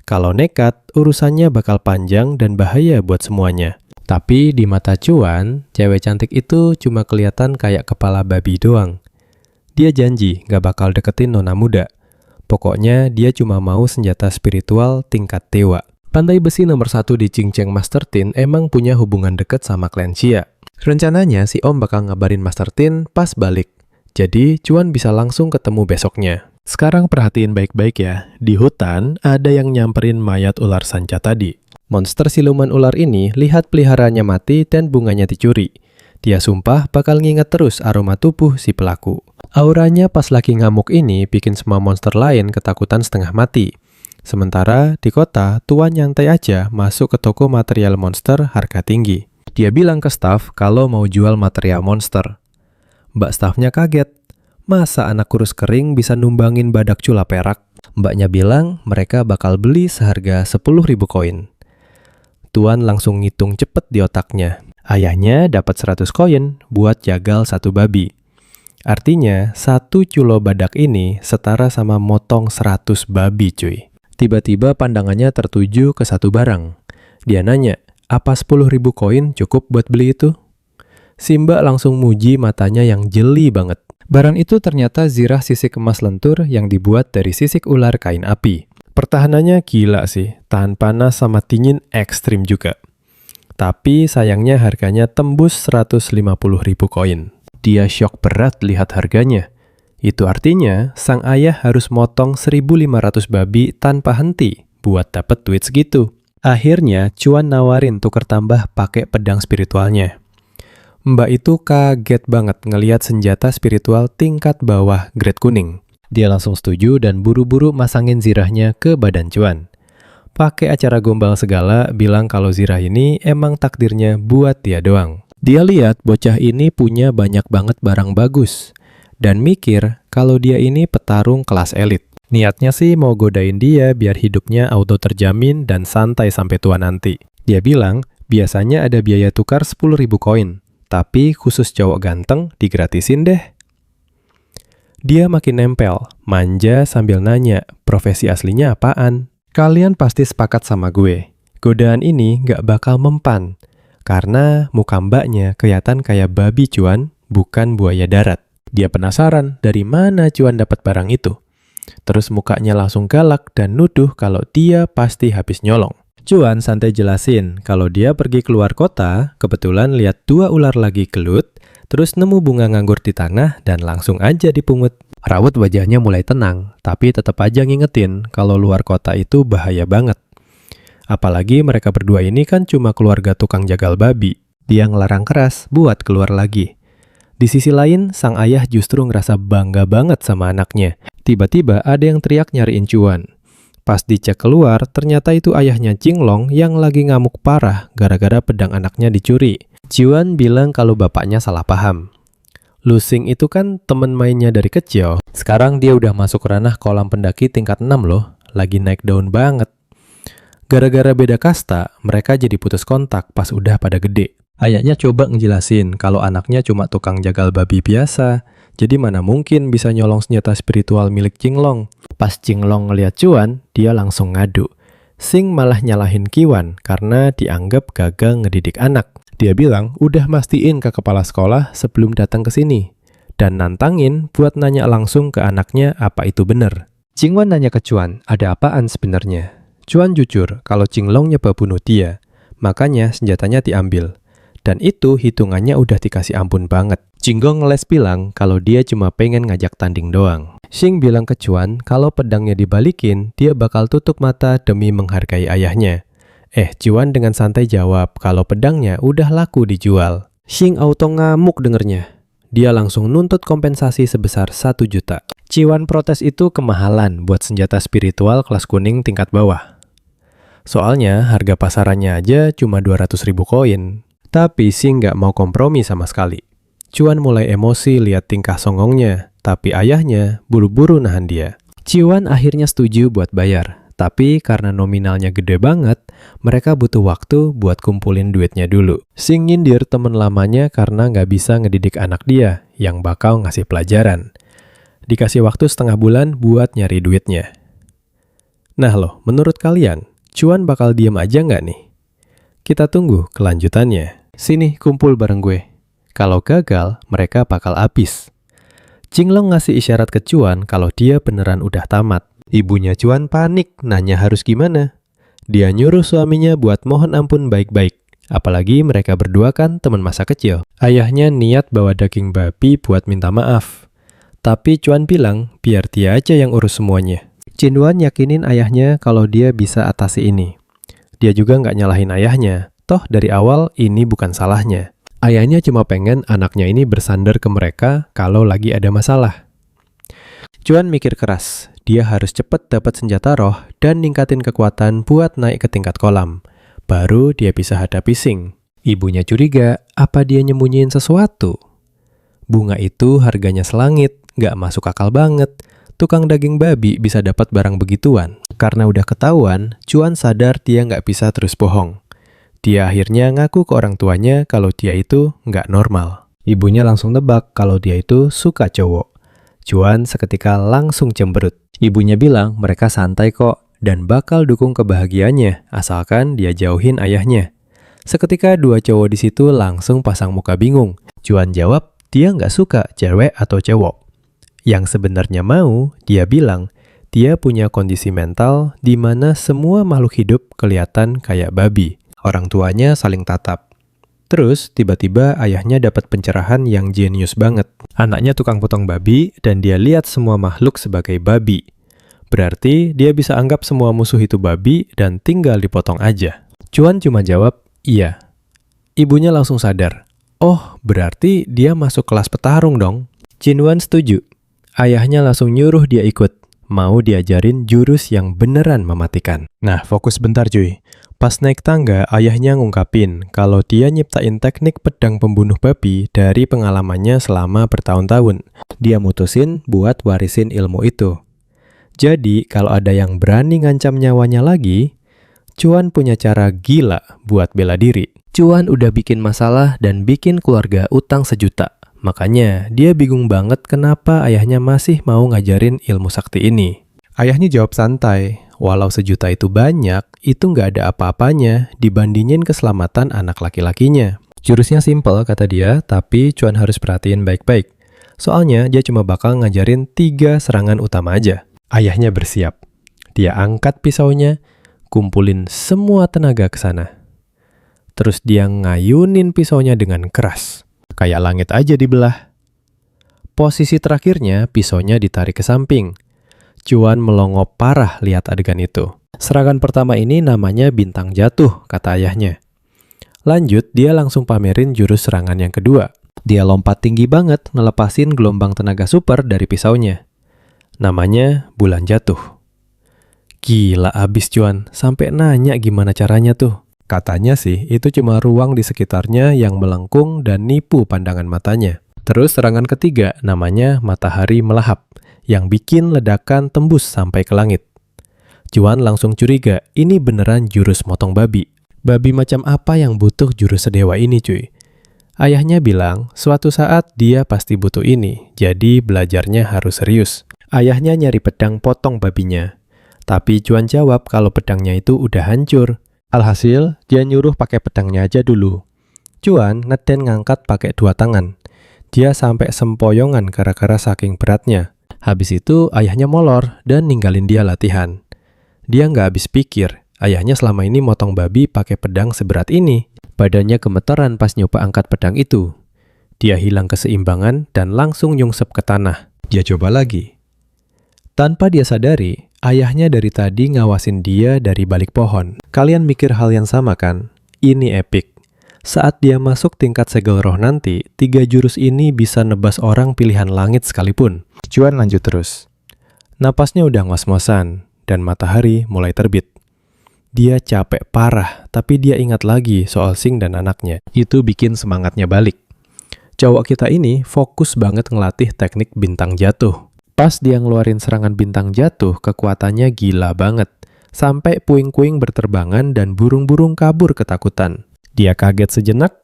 Kalau nekat, urusannya bakal panjang dan bahaya buat semuanya. Tapi di mata Cuan, cewek cantik itu cuma kelihatan kayak kepala babi doang. Dia janji gak bakal deketin nona muda. Pokoknya dia cuma mau senjata spiritual tingkat dewa. Pandai besi nomor 1 di Cinceng Master Tin emang punya hubungan deket sama klan Xia. Rencananya si om bakal ngabarin Master Tin pas balik. Jadi Cuan bisa langsung ketemu besoknya. Sekarang perhatiin baik-baik ya, di hutan ada yang nyamperin mayat ular sanca tadi. Monster siluman ular ini lihat peliharaannya mati dan bunganya dicuri. Dia sumpah bakal nginget terus aroma tubuh si pelaku. Auranya pas lagi ngamuk ini bikin semua monster lain ketakutan setengah mati. Sementara di kota, Tuan nyantai aja masuk ke toko material monster harga tinggi. Dia bilang ke staf kalau mau jual material monster. Mbak stafnya kaget. Masa anak kurus kering bisa numbangin badak cula perak? Mbaknya bilang mereka bakal beli seharga 10.000 koin. Tuan langsung ngitung cepet di otaknya. Ayahnya dapat 100 koin buat jagal satu babi. Artinya, 1 culo badak ini setara sama motong 100 babi cuy. Tiba-tiba pandangannya tertuju ke satu barang. Dia nanya, apa 10.000 koin cukup buat beli itu? Si mbak langsung muji matanya yang jeli banget. Barang itu ternyata zirah sisik emas lentur yang dibuat dari sisik ular kain api. Pertahanannya gila sih, tahan panas sama dingin ekstrim juga. Tapi sayangnya harganya tembus 150.000 koin. Dia syok berat lihat harganya. Itu artinya sang ayah harus motong 1.500 babi tanpa henti buat dapet duit segitu. Akhirnya cuan nawarin tuker tambah pakai pedang spiritualnya. Mbak itu kaget banget ngelihat senjata spiritual tingkat bawah grade kuning. Dia langsung setuju dan buru-buru masangin zirahnya ke badan cuan. Pakai acara gombal segala, bilang kalau zirah ini emang takdirnya buat dia doang. Dia lihat bocah ini punya banyak banget barang bagus. Dan mikir kalau dia ini petarung kelas elit. Niatnya sih mau godain dia biar hidupnya auto terjamin dan santai sampai tua nanti. Dia bilang biasanya ada biaya tukar 10.000 koin. Tapi khusus cowok ganteng digratisin deh. Dia makin nempel, manja sambil nanya, profesi aslinya apaan? Kalian pasti sepakat sama gue. Godaan ini gak bakal mempan. Karena muka mbaknya kelihatan kayak babi cuan, bukan buaya darat. Dia penasaran dari mana cuan dapat barang itu. Terus mukanya langsung galak dan nuduh kalau dia pasti habis nyolong. Cuan santai jelasin kalau dia pergi keluar kota, kebetulan lihat 2 ular lagi gelut, terus nemu bunga nganggur di tanah dan langsung aja dipungut. Raut wajahnya mulai tenang, tapi tetap aja ngingetin kalau luar kota itu bahaya banget. Apalagi mereka berdua ini kan cuma keluarga tukang jagal babi. Dia ngelarang keras buat keluar lagi. Di sisi lain, sang ayah justru ngerasa bangga banget sama anaknya. Tiba-tiba ada yang teriak nyariin cuan. Pas dicek keluar, ternyata itu ayahnya Jinglong yang lagi ngamuk parah gara-gara pedang anaknya dicuri. Cuan bilang kalau bapaknya salah paham. Lusing itu kan temen mainnya dari kecil. Sekarang dia udah masuk ranah kolam pendaki tingkat 6 loh. Lagi naik daun banget. Gara-gara beda kasta, mereka jadi putus kontak pas udah pada gede. Ayahnya coba ngejelasin kalau anaknya cuma tukang jagal babi biasa. Jadi mana mungkin bisa nyolong senjata spiritual milik Jinglong. Pas Jinglong ngeliat cuan, dia langsung ngadu. Sing malah nyalahin Kiwan karena dianggap gagal ngedidik anak. Dia bilang udah mastiin ke kepala sekolah sebelum datang ke sini. Dan nantangin buat nanya langsung ke anaknya apa itu bener. Jingwan nanya ke Cuan, ada apaan sebenarnya? Cuan jujur kalau Jinglong nyoba bunuh dia. Makanya senjatanya diambil. Dan itu hitungannya udah dikasih ampun banget. Jinggong ngeles bilang kalau dia cuma pengen ngajak tanding doang. Xing bilang ke Cuan kalau pedangnya dibalikin, dia bakal tutup mata demi menghargai ayahnya. Cuan dengan santai jawab kalau pedangnya udah laku dijual. Xing auto ngamuk dengernya. Dia langsung nuntut kompensasi sebesar 1 juta. Cuan protes itu kemahalan buat senjata spiritual kelas kuning tingkat bawah. Soalnya harga pasarannya aja cuma 200.000 koin. Tapi Xing nggak mau kompromi sama sekali. Cuan mulai emosi lihat tingkah songongnya, tapi ayahnya buru-buru nahan dia. Cuan akhirnya setuju buat bayar, tapi karena nominalnya gede banget, mereka butuh waktu buat kumpulin duitnya dulu. Xing nyindir temen lamanya karena nggak bisa ngedidik anak dia, yang bakal ngasih pelajaran. Dikasih waktu setengah bulan buat nyari duitnya. Nah loh, menurut kalian, Cuan bakal diem aja nggak nih? Kita tunggu kelanjutannya. Sini kumpul bareng gue. Kalau gagal, mereka bakal habis. Jinglong ngasih isyarat ke Cuan kalau dia beneran udah tamat. Ibunya Cuan panik, nanya harus gimana. Dia nyuruh suaminya buat mohon ampun baik-baik. Apalagi mereka berdua kan teman masa kecil. Ayahnya niat bawa daging babi buat minta maaf. Tapi Cuan bilang biar dia aja yang urus semuanya. Jinwan yakinin ayahnya kalau dia bisa atasi ini. Dia juga nggak nyalahin ayahnya. Toh dari awal ini bukan salahnya. Ayahnya cuma pengen anaknya ini bersandar ke mereka kalau lagi ada masalah. Cuan mikir keras. Dia harus cepet dapat senjata roh dan ningkatin kekuatan buat naik ke tingkat kolam. Baru dia bisa hadapi Xing. Ibunya curiga, apa dia nyembunyiin sesuatu? Bunga itu harganya selangit, nggak masuk akal banget. Tukang daging babi bisa dapat barang begituan. Karena udah ketahuan, Cuan sadar dia nggak bisa terus bohong. Dia akhirnya ngaku ke orang tuanya kalau dia itu nggak normal. Ibunya langsung nebak kalau dia itu suka cowok. Cuan seketika langsung cemberut. Ibunya bilang mereka santai kok dan bakal dukung kebahagiaannya asalkan dia jauhin ayahnya. Seketika 2 cowok di situ langsung pasang muka bingung. Cuan jawab dia nggak suka cewek atau cowok. Yang sebenarnya mau, dia bilang Dia punya kondisi mental di mana semua makhluk hidup kelihatan kayak babi. Orang tuanya saling tatap. Terus, tiba-tiba ayahnya dapat pencerahan yang jenius banget. Anaknya tukang potong babi, dan dia lihat semua makhluk sebagai babi. Berarti, dia bisa anggap semua musuh itu babi dan tinggal dipotong aja. Cuan cuma jawab, iya. Ibunya langsung sadar. Oh, berarti dia masuk kelas petarung dong. Jinwan setuju. Ayahnya langsung nyuruh dia ikut. Mau diajarin jurus yang beneran mematikan. Nah, fokus bentar cuy. Pas naik tangga, ayahnya ngungkapin kalau dia nyiptain teknik pedang pembunuh babi dari pengalamannya selama bertahun-tahun. Dia mutusin buat warisin ilmu itu. Jadi, kalau ada yang berani ngancam nyawanya lagi, Cuan punya cara gila buat bela diri. Cuan udah bikin masalah dan bikin keluarga utang 1 juta. Makanya, dia bingung banget kenapa ayahnya masih mau ngajarin ilmu sakti ini. Ayahnya jawab santai, walau 1 juta itu banyak, itu nggak ada apa-apanya dibandingin keselamatan anak laki-lakinya. Jurusnya simple, kata dia, tapi Cuan harus perhatiin baik-baik. Soalnya, dia cuma bakal ngajarin 3 serangan utama aja. Ayahnya bersiap. Dia angkat pisaunya, kumpulin semua tenaga ke sana. Terus dia ngayunin pisaunya dengan keras. Kayak langit aja dibelah. Posisi terakhirnya, pisaunya ditarik ke samping. Cuan melongo parah lihat adegan itu. Serangan pertama ini namanya bintang jatuh, kata ayahnya. Lanjut, dia langsung pamerin jurus serangan yang kedua. Dia lompat tinggi banget ngelepasin gelombang tenaga super dari pisaunya. Namanya bulan jatuh. Gila abis Cuan, sampai nanya gimana caranya tuh. Katanya sih, itu cuma ruang di sekitarnya yang melengkung dan nipu pandangan matanya. Terus serangan ketiga, namanya matahari melahap, yang bikin ledakan tembus sampai ke langit. Cuan langsung curiga, ini beneran jurus motong babi. Babi macam apa yang butuh jurus sedewa ini cuy? Ayahnya bilang, suatu saat dia pasti butuh ini, jadi belajarnya harus serius. Ayahnya nyari pedang potong babinya. Tapi Cuan jawab kalau pedangnya itu udah hancur. Alhasil, dia nyuruh pakai pedangnya aja dulu. Cuan ngeden ngangkat pakai 2 tangan. Dia sampai sempoyongan gara-gara saking beratnya. Habis itu, ayahnya molor dan ninggalin dia latihan. Dia nggak habis pikir, ayahnya selama ini motong babi pakai pedang seberat ini. Badannya gemeteran pas nyoba angkat pedang itu. Dia hilang keseimbangan dan langsung nyungsep ke tanah. Dia coba lagi. Tanpa dia sadari, ayahnya dari tadi ngawasin dia dari balik pohon. Kalian mikir hal yang sama kan? Ini epic. Saat dia masuk tingkat segel roh nanti, 3 jurus ini bisa nebas orang pilihan langit sekalipun. Cuan lanjut terus. Napasnya udah ngos-ngosan, dan matahari mulai terbit. Dia capek parah, tapi dia ingat lagi soal Sing dan anaknya. Itu bikin semangatnya balik. Cowok kita ini fokus banget ngelatih teknik bintang jatuh. Pas dia ngeluarin serangan bintang jatuh, kekuatannya gila banget. Sampai puing-puing berterbangan dan burung-burung kabur ketakutan. Dia kaget sejenak,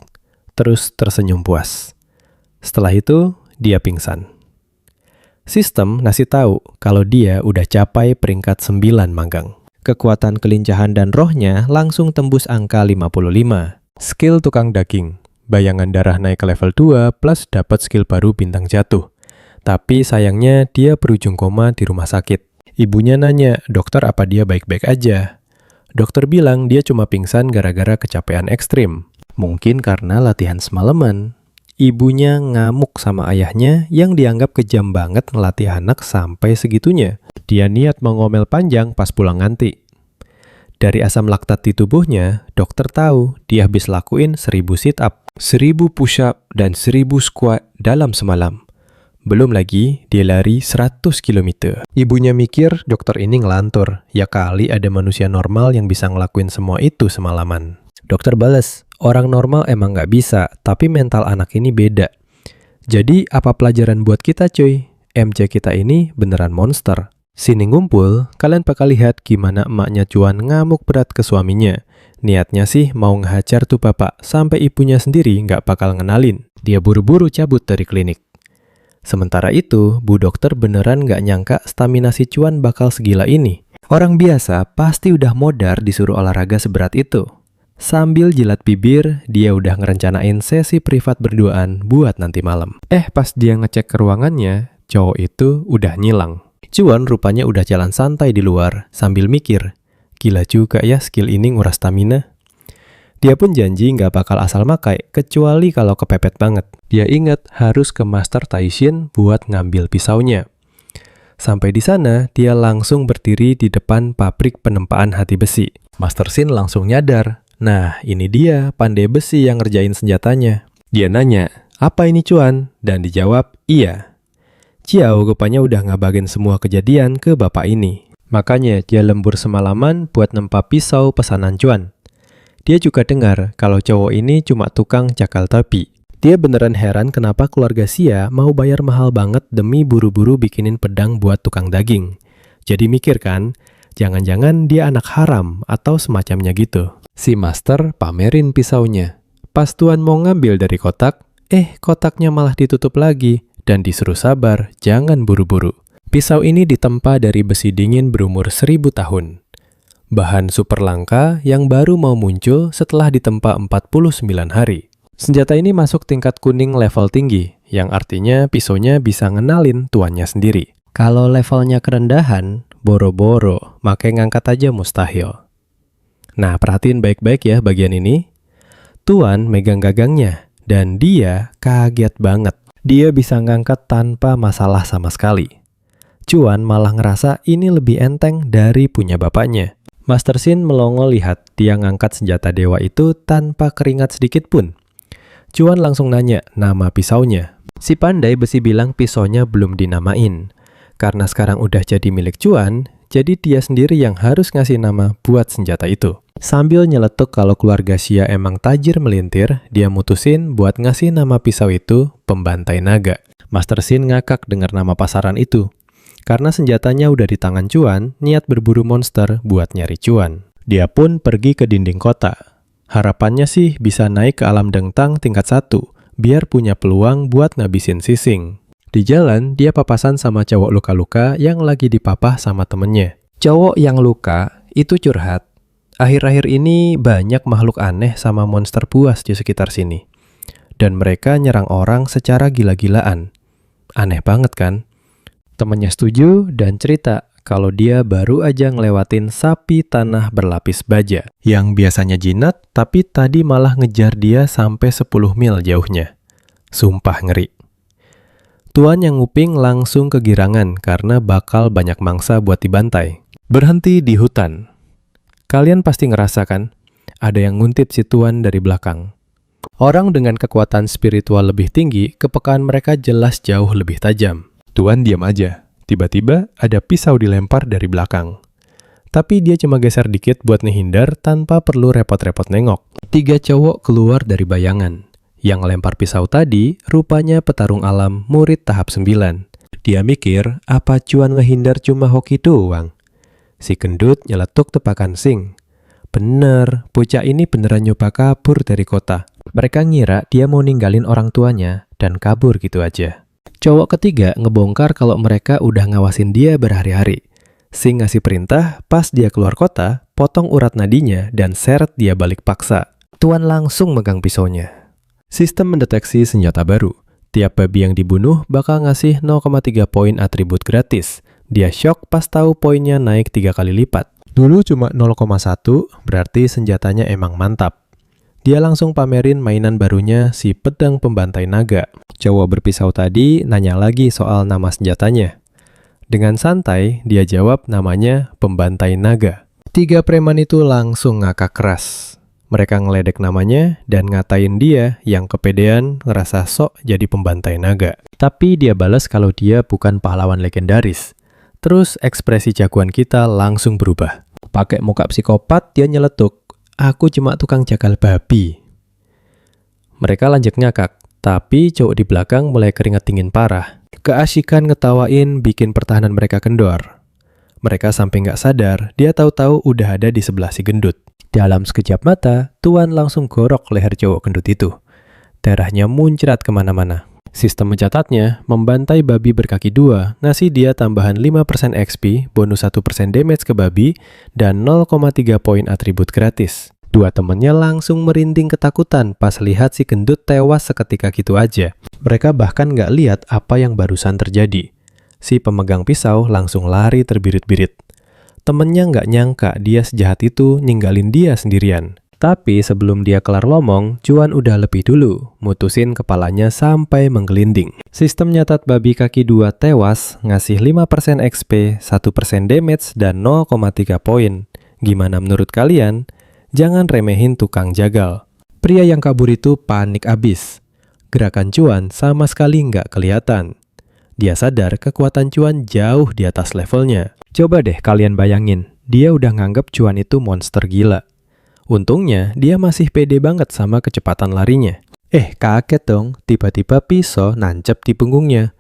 terus tersenyum puas. Setelah itu, dia pingsan. Sistem ngasih tahu kalau dia udah capai peringkat 9 manggang. Kekuatan kelincahan dan rohnya langsung tembus angka 55. Skill tukang daging. Bayangan darah naik ke level 2 plus dapat skill baru bintang jatuh. Tapi sayangnya dia berujung koma di rumah sakit. Ibunya nanya, dokter apa dia baik-baik aja? Dokter bilang dia cuma pingsan gara-gara kecapean ekstrim. Mungkin karena latihan semalaman. Ibunya ngamuk sama ayahnya yang dianggap kejam banget ngelatih anak sampai segitunya. Dia niat mau ngomel panjang pas pulang nganti. Dari asam laktat di tubuhnya, dokter tahu dia habis lakuin 1000 sit-up, 1000 push-up, dan 1000 squat dalam semalam. Belum lagi, dia lari 100 km. Ibunya mikir dokter ini ngelantur. Ya kali ada manusia normal yang bisa ngelakuin semua itu semalaman. Dokter bales, orang normal emang nggak bisa, tapi mental anak ini beda. Jadi apa pelajaran buat kita cuy? MC kita ini beneran monster. Sini ngumpul, kalian bakal lihat gimana emaknya Cuan ngamuk berat ke suaminya. Niatnya sih mau ngehajar tuh bapak, sampai ibunya sendiri nggak bakal ngenalin. Dia buru-buru cabut dari klinik. Sementara itu, Bu Dokter beneran nggak nyangka stamina si Cuan bakal segila ini. Orang biasa pasti udah modar disuruh olahraga seberat itu. Sambil jilat bibir, dia udah ngerencanain sesi privat berduaan buat nanti malam. Pas dia ngecek ke ruangannya, cowok itu udah ngilang. Cuan rupanya udah jalan santai di luar sambil mikir, gila juga ya skill ini nguras stamina. Dia pun janji nggak bakal asal makai, kecuali kalau kepepet banget. Dia ingat harus ke Master Taishin buat ngambil pisaunya. Sampai di sana, dia langsung berdiri di depan pabrik penempaan hati besi. Master Shin langsung nyadar, nah ini dia pandai besi yang ngerjain senjatanya. Dia nanya, apa ini Cuan? Dan dijawab, iya. Ciao rupanya udah ngabarin semua kejadian ke bapak ini. Makanya dia lembur semalaman buat nempa pisau pesanan Cuan. Dia juga dengar kalau cowok ini cuma tukang cakal topi. Dia beneran heran kenapa keluarga Xia mau bayar mahal banget demi buru-buru bikinin pedang buat tukang daging. Jadi mikir kan, jangan-jangan dia anak haram atau semacamnya gitu. Si Master pamerin pisaunya. Pas Tuan mau ngambil dari kotak, kotaknya malah ditutup lagi dan disuruh sabar, jangan buru-buru. Pisau ini ditempa dari besi dingin berumur 1000 tahun. Bahan super langka yang baru mau muncul setelah ditempa 49 hari. Senjata ini masuk tingkat kuning level tinggi, yang artinya pisaunya bisa ngenalin tuannya sendiri. Kalau levelnya kerendahan, boro-boro, makanya ngangkat aja mustahil. Nah, perhatiin baik-baik ya bagian ini. Tuan megang gagangnya, dan dia kaget banget. Dia bisa ngangkat tanpa masalah sama sekali. Cuan malah ngerasa ini lebih enteng dari punya bapaknya. Master Shin melongo lihat dia ngangkat senjata dewa itu tanpa keringat sedikit pun. Cuan langsung nanya nama pisaunya. Si pandai besi bilang pisaunya belum dinamain. Karena sekarang udah jadi milik Cuan, jadi dia sendiri yang harus ngasih nama buat senjata itu. Sambil nyeletuk kalau keluarga Xia emang tajir melintir, dia mutusin buat ngasih nama pisau itu Pembantai Naga. Master Shin ngakak dengar nama pasaran itu. Karena senjatanya udah di tangan Cuan, niat berburu monster buat nyari Cuan. Dia pun pergi ke dinding kota. Harapannya sih bisa naik ke alam dengtang tingkat 1, biar punya peluang buat ngabisin Sising. Di jalan, dia papasan sama cowok luka-luka yang lagi dipapah sama temennya. Cowok yang luka itu curhat. Akhir-akhir ini banyak makhluk aneh sama monster buas di sekitar sini. Dan mereka nyerang orang secara gila-gilaan. Aneh banget kan? Temennya setuju dan cerita kalau dia baru aja ngelewatin sapi tanah berlapis baja yang biasanya jinak tapi tadi malah ngejar dia sampai 10 mil jauhnya. Sumpah ngeri. Tuan yang nguping langsung kegirangan karena bakal banyak mangsa buat dibantai. Berhenti di hutan. Kalian pasti ngerasa kan? Ada yang nguntip si Tuan dari belakang. Orang dengan kekuatan spiritual lebih tinggi, kepekaan mereka jelas jauh lebih tajam. Tuan diam aja. Tiba-tiba ada pisau dilempar dari belakang. Tapi dia cuma geser dikit buat ngehindar tanpa perlu repot-repot nengok. 3 cowok keluar dari bayangan. Yang lempar pisau tadi rupanya petarung alam murid tahap 9. Dia mikir apa Cuan ngehindar cuma hoki doang. Si gendut nyeletuk tepakan Sing. Bener, bocah ini beneran nyoba kabur dari kota. Mereka ngira dia mau ninggalin orang tuanya dan kabur gitu aja. Cowok ketiga ngebongkar kalau mereka udah ngawasin dia berhari-hari. Sing ngasih perintah, pas dia keluar kota, potong urat nadinya dan seret dia balik paksa. Tuan langsung megang pisaunya. Sistem mendeteksi senjata baru. Tiap babi yang dibunuh bakal ngasih 0,3 poin atribut gratis. Dia shock pas tahu poinnya naik 3 kali lipat. Dulu cuma 0,1, berarti senjatanya emang mantap. Dia langsung pamerin mainan barunya, si pedang pembantai naga. Cowok berpisau tadi nanya lagi soal nama senjatanya. Dengan santai, dia jawab namanya Pembantai Naga. 3 preman itu langsung ngakak keras. Mereka ngeledek namanya dan ngatain dia yang kepedean ngerasa sok jadi Pembantai Naga. Tapi dia balas kalau dia bukan pahlawan legendaris. Terus ekspresi jagoan kita langsung berubah. Pakai muka psikopat, dia nyeletuk, "Aku cuma tukang jagal babi." Mereka lanjut ngakak, tapi cowok di belakang mulai keringat dingin parah. Keasikan ngetawain bikin pertahanan mereka kendor. Mereka sampai nggak sadar, dia tahu-tahu udah ada di sebelah si gendut. Dalam sekejap mata, Tuan langsung gorok leher cowok gendut itu. Darahnya muncrat kemana-mana. Sistem mencatatnya, membantai babi berkaki 2, ngasih dia tambahan 5% XP, bonus 1% damage ke babi, dan 0,3 poin atribut gratis. 2 temennya langsung merinding ketakutan pas lihat si gendut tewas seketika gitu aja. Mereka bahkan nggak lihat apa yang barusan terjadi. Si pemegang pisau langsung lari terbirit-birit. Temennya nggak nyangka dia sejahat itu ninggalin dia sendirian. Tapi sebelum dia kelar ngomong, Cuan udah lebih dulu, mutusin kepalanya sampai menggelinding. Sistem nyatat babi kaki 2 tewas, ngasih 5% XP, 1% damage, dan 0,3 poin. Gimana menurut kalian? Jangan remehin tukang jagal. Pria yang kabur itu panik abis. Gerakan Cuan sama sekali nggak kelihatan. Dia sadar kekuatan Cuan jauh di atas levelnya. Coba deh kalian bayangin, dia udah nganggep Cuan itu monster gila. Untungnya, dia masih pede banget sama kecepatan larinya. Kaget dong, tiba-tiba pisau nancep di punggungnya.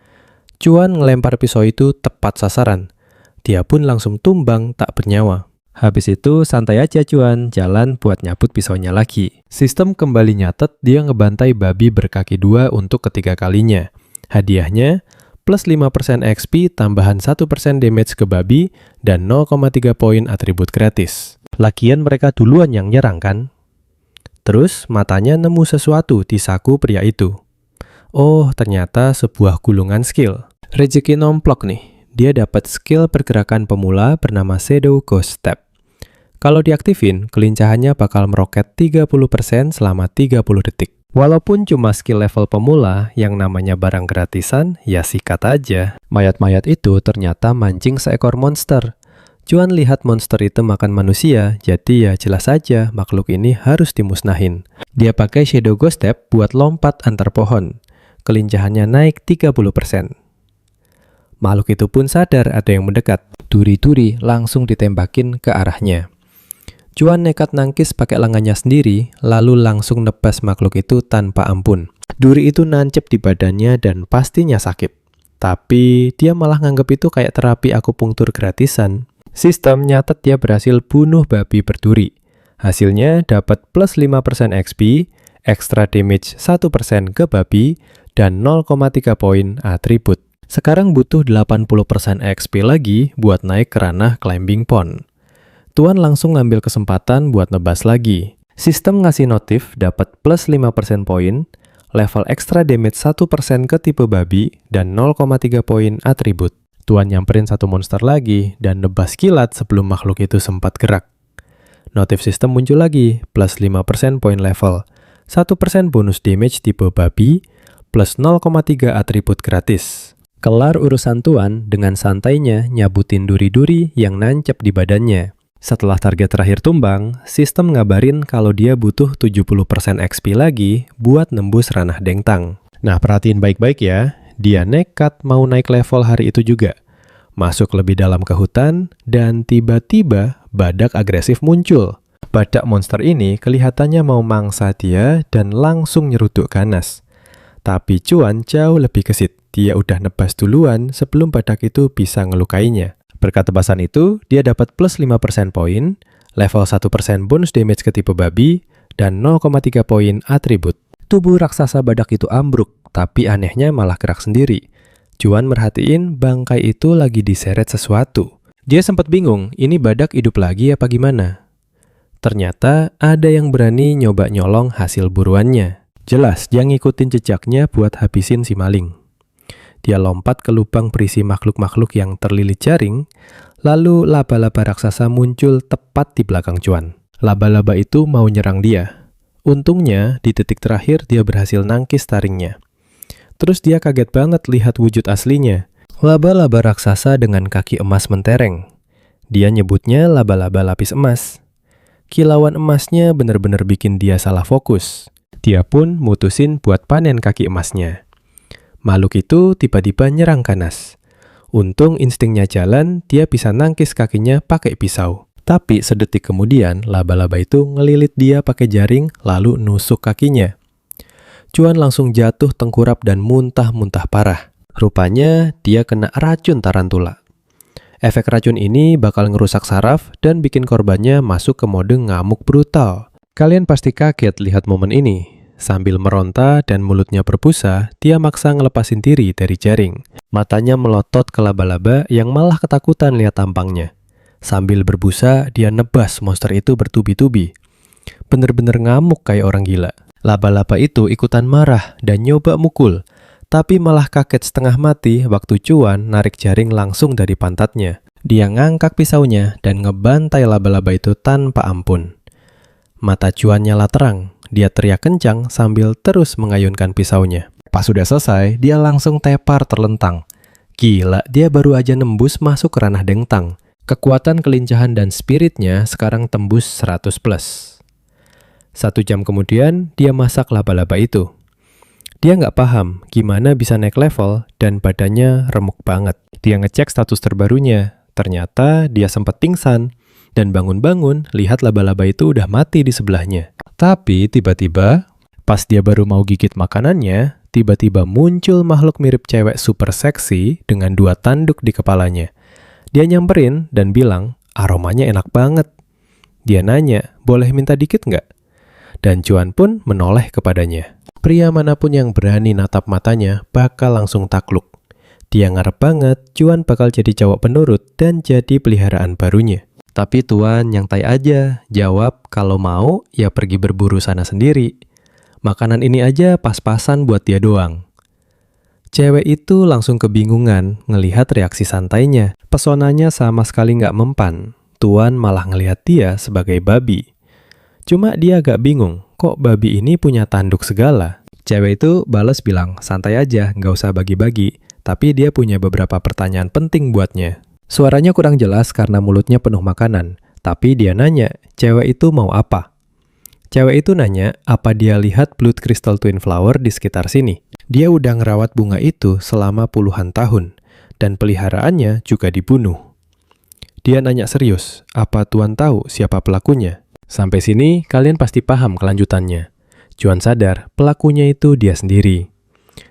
Cuan ngelempar pisau itu tepat sasaran. Dia pun langsung tumbang tak bernyawa. Habis itu, santai aja Cuan, jalan buat nyabut pisaunya lagi. Sistem kembali nyatet dia ngebantai babi berkaki 2 untuk ketiga kalinya. Hadiahnya, plus 5% XP tambahan 1% damage ke babi dan 0,3 poin atribut gratis. Lagian mereka duluan yang nyerang kan? Terus matanya nemu sesuatu di saku pria itu. Oh, ternyata sebuah gulungan skill. Rezeki nomplok nih. Dia dapat skill pergerakan pemula bernama Shadow Ghost Step. Kalau diaktifin, kelincahannya bakal meroket 30% selama 30 detik. Walaupun cuma skill level pemula, yang namanya barang gratisan, ya sikat aja. Mayat-mayat itu ternyata mancing seekor monster. Cuan lihat monster itu makan manusia, jadi ya jelas saja makhluk ini harus dimusnahin. Dia pakai Shadow Ghost Step buat lompat antar pohon. Kelincahannya naik 30%. Makhluk itu pun sadar ada yang mendekat. Duri-duri langsung ditembakin ke arahnya. Cuan nekat nangkis pakai lengannya sendiri, lalu langsung nebas makhluk itu tanpa ampun. Duri itu nancep di badannya dan pastinya sakit. Tapi dia malah nganggep itu kayak terapi akupunktur gratisan. Sistem nyatet dia berhasil bunuh babi berduri. Hasilnya dapat plus 5% XP, extra damage 1% ke babi, dan 0,3 poin atribut. Sekarang butuh 80% XP lagi buat naik ke ranah climbing pond. Tuan langsung ngambil kesempatan buat nebas lagi. Sistem ngasih notif dapat plus 5% poin, level extra damage 1% ke tipe babi, dan 0,3 poin atribut. Tuan nyamperin satu monster lagi dan nebas kilat sebelum makhluk itu sempat gerak. Notif sistem muncul lagi, plus 5% poin level, 1% bonus damage tipe babi, plus 0,3 atribut gratis. Kelar urusan Tuan dengan santainya nyabutin duri-duri yang nancep di badannya. Setelah target terakhir tumbang, sistem ngabarin kalau dia butuh 70% XP lagi buat nembus ranah Dengtang. Nah, perhatiin baik-baik ya. Dia nekat mau naik level hari itu juga. Masuk lebih dalam ke hutan, dan tiba-tiba badak agresif muncul. Badak monster ini kelihatannya mau mangsa dia dan langsung nyeruduk ganas. Tapi Cuan jauh lebih gesit. Dia udah nebas duluan sebelum badak itu bisa ngelukainya. Berkat tebasan itu, dia dapat plus 5% poin, level 1% bonus damage ke tipe babi, dan 0,3 poin atribut. Tubuh raksasa badak itu ambruk, tapi anehnya malah gerak sendiri. Cuan merhatiin bangkai itu lagi diseret sesuatu. Dia sempat bingung, ini badak hidup lagi apa gimana? Ternyata ada yang berani nyoba nyolong hasil buruannya. Jelas dia ngikutin jejaknya buat habisin si maling. Dia lompat ke lubang berisi makhluk-makhluk yang terlilit jaring, lalu laba-laba raksasa muncul tepat di belakang Cuan. Laba-laba itu mau nyerang dia. Untungnya, di detik terakhir dia berhasil nangkis taringnya. Terus dia kaget banget lihat wujud aslinya. Laba-laba raksasa dengan kaki emas mentereng. Dia nyebutnya laba-laba lapis emas. Kilauan emasnya benar-benar bikin dia salah fokus. Dia pun mutusin buat panen kaki emasnya. Makhluk itu tiba-tiba nyerang ganas. Untung instingnya jalan, dia bisa nangkis kakinya pakai pisau. Tapi sedetik kemudian, laba-laba itu ngelilit dia pakai jaring, lalu nusuk kakinya. Cuan langsung jatuh tengkurap dan muntah-muntah parah. Rupanya dia kena racun tarantula. Efek racun ini bakal ngerusak saraf dan bikin korbannya masuk ke mode ngamuk brutal. Kalian pasti kaget lihat momen ini. Sambil meronta dan mulutnya berbusa, dia maksa ngelepasin diri dari jaring. Matanya melotot ke laba-laba yang malah ketakutan lihat tampangnya. Sambil berbusa, dia nebas monster itu bertubi-tubi. Bener-bener ngamuk kayak orang gila. Laba-laba itu ikutan marah dan nyoba mukul. tapi malah kaget setengah mati waktu Cuan narik jaring langsung dari pantatnya. Dia ngangkat pisaunya dan ngebantai laba-laba itu tanpa ampun. Mata Cuan nyala terang, dia teriak kencang sambil terus mengayunkan pisaunya. Pas sudah selesai, dia langsung tepar terlentang. Gila, dia baru aja nembus masuk ke ranah dengtang. Kekuatan kelincahan dan spiritnya sekarang tembus 100+. 1 jam kemudian, dia masak laba-laba itu. Dia nggak paham gimana bisa naik level dan badannya remuk banget. Dia ngecek status terbarunya. Ternyata dia sempat pingsan dan bangun-bangun lihat laba-laba itu udah mati di sebelahnya. Tapi tiba-tiba pas dia baru mau gigit makanannya, tiba-tiba muncul makhluk mirip cewek super seksi dengan 2 tanduk di kepalanya. Dia nyamperin dan bilang, aromanya enak banget. Dia nanya, boleh minta dikit nggak? Dan Cuan pun menoleh kepadanya. Pria manapun yang berani natap matanya bakal langsung takluk. Dia ngarep banget Cuan bakal jadi cowok penurut dan jadi peliharaan barunya. Tapi Tuan nyantai aja, jawab kalau mau ya pergi berburu sana sendiri. Makanan ini aja pas-pasan buat dia doang. Cewek itu langsung kebingungan ngelihat reaksi santainya. Pesonanya sama sekali nggak mempan. Tuan malah ngelihat dia sebagai babi. Cuma dia agak bingung, kok babi ini punya tanduk segala? Cewek itu balas bilang, santai aja, nggak usah bagi-bagi. Tapi dia punya beberapa pertanyaan penting buatnya. Suaranya kurang jelas karena mulutnya penuh makanan. Tapi dia nanya, cewek itu mau apa? Cewek itu nanya, apa dia lihat Blood Crystal Twin Flower di sekitar sini? Dia udah ngerawat bunga itu selama puluhan tahun. Dan peliharaannya juga dibunuh. Dia nanya serius, apa Tuan tahu siapa pelakunya? Sampai sini, kalian pasti paham kelanjutannya. Cuan sadar, pelakunya itu dia sendiri.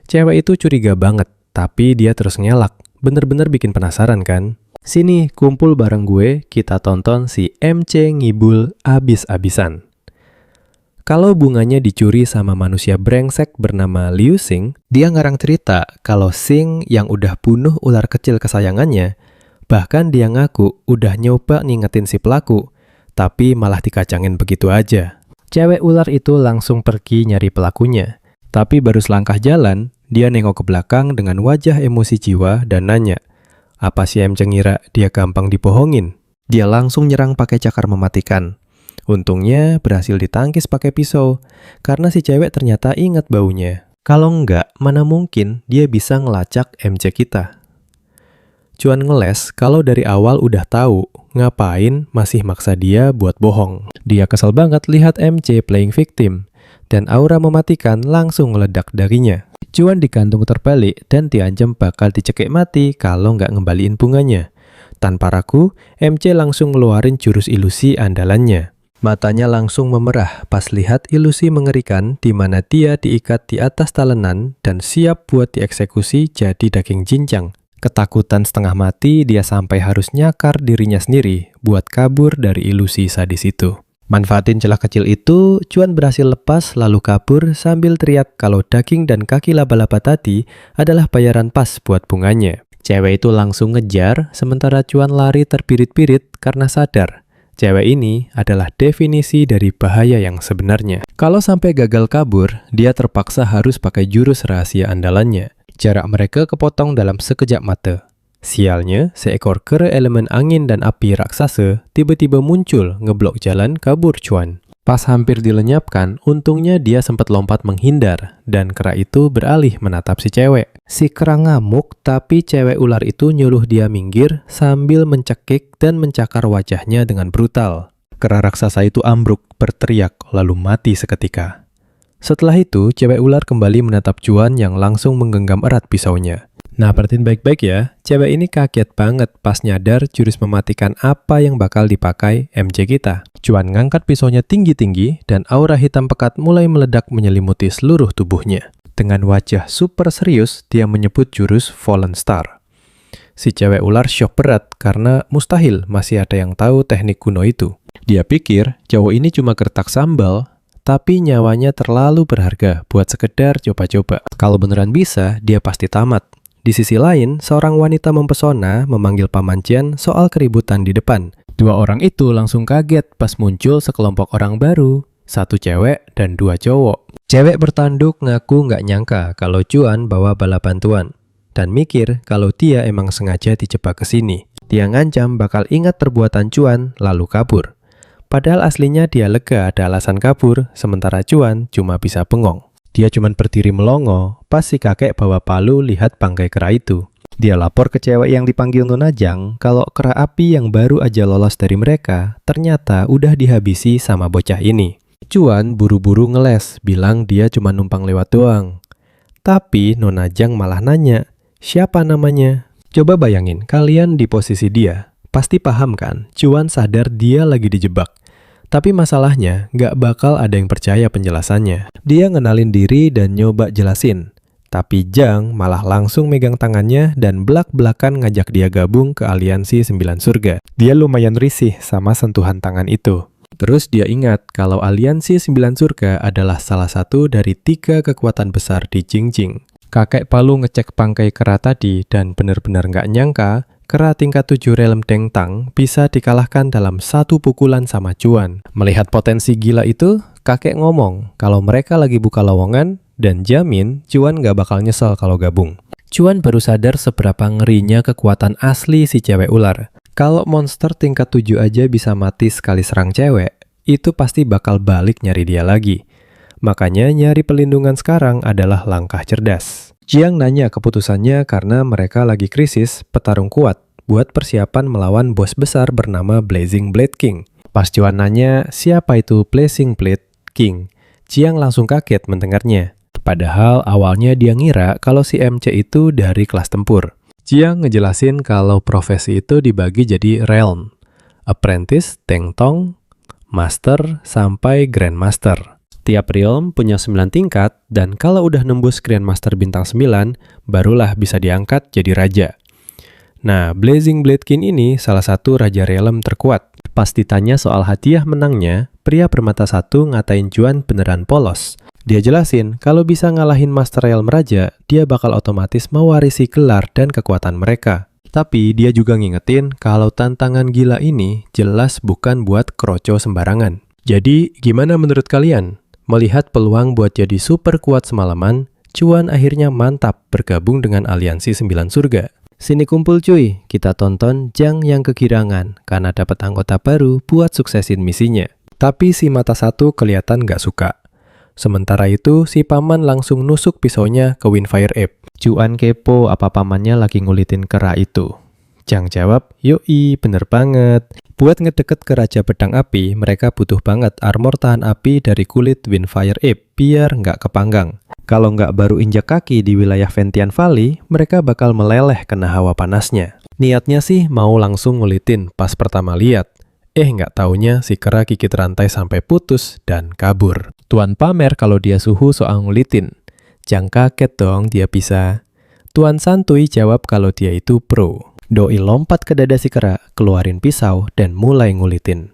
Cewek itu curiga banget, tapi dia terus ngelak. Bener-bener bikin penasaran kan? Sini, kumpul bareng gue, kita tonton si MC ngibul abis-abisan. Kalau bunganya dicuri sama manusia brengsek bernama Liu Xing, dia ngarang cerita kalau Xing yang udah bunuh ular kecil kesayangannya, bahkan dia ngaku udah nyoba ngingetin si pelaku, tapi malah dikacangin begitu aja. Cewek ular itu langsung pergi nyari pelakunya. Tapi baru selangkah jalan, dia nengok ke belakang dengan wajah emosi jiwa dan nanya, apa si MC ngira dia gampang dibohongin? Dia langsung nyerang pakai cakar mematikan. Untungnya berhasil ditangkis pakai pisau, karena si cewek ternyata ingat baunya. Kalau enggak, mana mungkin dia bisa ngelacak MC kita. Cuan ngeles kalau dari awal udah tahu, ngapain masih maksa dia buat bohong. Dia kesel banget lihat MC playing victim, dan aura mematikan langsung meledak darinya. Cuan digantung terbalik dan diancam bakal dicekik mati kalau nggak ngembaliin bunganya. Tanpa ragu, MC langsung ngeluarin jurus ilusi andalannya. Matanya langsung memerah pas lihat ilusi mengerikan di mana dia diikat di atas talenan dan siap buat dieksekusi jadi daging cincang. Ketakutan setengah mati, dia sampai harus nyakar dirinya sendiri buat kabur dari ilusi sadis itu. Manfaatin celah kecil itu, Cuan berhasil lepas lalu kabur sambil teriak kalau daging dan kaki laba-laba tadi adalah bayaran pas buat bunganya. Cewek itu langsung ngejar, sementara Cuan lari terpirit-pirit karena sadar. Cewek ini adalah definisi dari bahaya yang sebenarnya. Kalau sampai gagal kabur, dia terpaksa harus pakai jurus rahasia andalannya. Jarak mereka kepotong dalam sekejap mata. Sialnya, seekor kera elemen angin dan api raksasa tiba-tiba muncul ngeblok jalan kabur Cuan. Pas hampir dilenyapkan, untungnya dia sempat lompat menghindar dan kera itu beralih menatap si cewek. Si kera ngamuk, tapi cewek ular itu nyuruh dia minggir sambil mencekik dan mencakar wajahnya dengan brutal. Kera raksasa itu ambruk, berteriak, lalu mati seketika. Setelah itu, cewek ular kembali menatap Cuan yang langsung menggenggam erat pisaunya. Nah, perhatiin baik-baik ya. Cewek ini kaget banget pas nyadar jurus mematikan apa yang bakal dipakai MC kita. Cuan ngangkat pisaunya tinggi-tinggi dan aura hitam pekat mulai meledak menyelimuti seluruh tubuhnya. Dengan wajah super serius, dia menyebut jurus Fallen Star. Si cewek ular syok berat karena mustahil masih ada yang tahu teknik kuno itu. Dia pikir cowok ini cuma gertak sambal, tapi nyawanya terlalu berharga buat sekedar coba-coba. Kalau beneran bisa, dia pasti tamat. Di sisi lain, seorang wanita mempesona memanggil Paman Jian soal keributan di depan. Dua orang itu langsung kaget pas muncul sekelompok orang baru. 1 cewek dan 2 cowok. Cewek bertanduk ngaku nggak nyangka kalau Cuan bawa bala bantuan, dan mikir kalau dia emang sengaja dijebak ke sini. Dia ngancam bakal ingat perbuatan Cuan lalu kabur. Padahal aslinya dia lega ada alasan kabur, sementara Cuan cuma bisa bengong. Dia cuma berdiri melongo pas si kakek bawa palu lihat bangkai kera itu. Dia lapor ke cewek yang dipanggil Nona Jang kalau kera api yang baru aja lolos dari mereka ternyata udah dihabisi sama bocah ini. Cuan buru-buru ngeles, bilang dia cuma numpang lewat doang. Tapi Nona Jang malah nanya, siapa namanya? Coba bayangin, kalian di posisi dia. Pasti paham kan, Cuan sadar dia lagi dijebak. Tapi masalahnya, nggak bakal ada yang percaya penjelasannya. Dia ngenalin diri dan nyoba jelasin. Tapi Jang malah langsung megang tangannya dan belak-belakan ngajak dia gabung ke Aliansi 9 Surga. Dia lumayan risih sama sentuhan tangan itu. Terus dia ingat kalau Aliansi 9 Surga adalah salah satu dari 3 kekuatan besar di Jingjing. Kakek Palu ngecek bangkai kera tadi dan benar-benar nggak nyangka kera tingkat 7 realm Dengtang bisa dikalahkan dalam 1 pukulan sama Cuan. Melihat potensi gila itu, kakek ngomong kalau mereka lagi buka lowongan dan jamin Cuan nggak bakal nyesel kalau gabung. Cuan baru sadar seberapa ngerinya kekuatan asli si cewek ular. Kalau monster tingkat 7 aja bisa mati sekali serang cewek, itu pasti bakal balik nyari dia lagi. Makanya nyari pelindungan sekarang adalah langkah cerdas. Jiang nanya keputusannya karena mereka lagi krisis petarung kuat buat persiapan melawan bos besar bernama Blazing Blade King. Pas Cuan nanya siapa itu Blazing Blade King, Jiang langsung kaget mendengarnya. Padahal awalnya dia ngira kalau si MC itu dari kelas tempur. Jiang ngejelasin kalau profesi itu dibagi jadi realm, apprentice, tengtong, master, sampai grandmaster. Tiap realm punya 9 tingkat, dan kalau udah nembus Grandmaster bintang 9, barulah bisa diangkat jadi raja. Nah, Blazing Blade King ini salah satu raja realm terkuat. Pas ditanya soal hadiah menangnya, pria bermata satu ngatain Cuan beneran polos. Dia jelasin kalau bisa ngalahin Master Realm Raja, dia bakal otomatis mewarisi gelar dan kekuatan mereka. Tapi dia juga ngingetin kalau tantangan gila ini jelas bukan buat kroco sembarangan. Jadi, gimana menurut kalian? Melihat peluang buat jadi super kuat semalaman, Cuan akhirnya mantap bergabung dengan Aliansi 9 Surga. Sini kumpul cuy, kita tonton Jang yang kegirangan karena dapat anggota baru buat suksesin misinya. Tapi si mata satu kelihatan gak suka. Sementara itu, si paman langsung nusuk pisaunya ke Windfire Ape. Cuan kepo apa pamannya lagi ngulitin kera itu. Jang jawab, yoi bener banget. Buat ngedeket ke Raja Pedang Api, mereka butuh banget armor tahan api dari kulit Windfire Ape biar nggak kepanggang. Kalau nggak baru injak kaki di wilayah Ventian Valley, mereka bakal meleleh kena hawa panasnya. Niatnya sih mau langsung ngulitin pas pertama lihat. Nggak taunya si kera gigit rantai sampai putus dan kabur. Tuan pamer kalau dia suhu soal ngulitin. Jang kaget dong dia bisa. Tuan santuy jawab kalau dia itu pro. Doi lompat ke dada si kera, keluarin pisau, dan mulai ngulitin.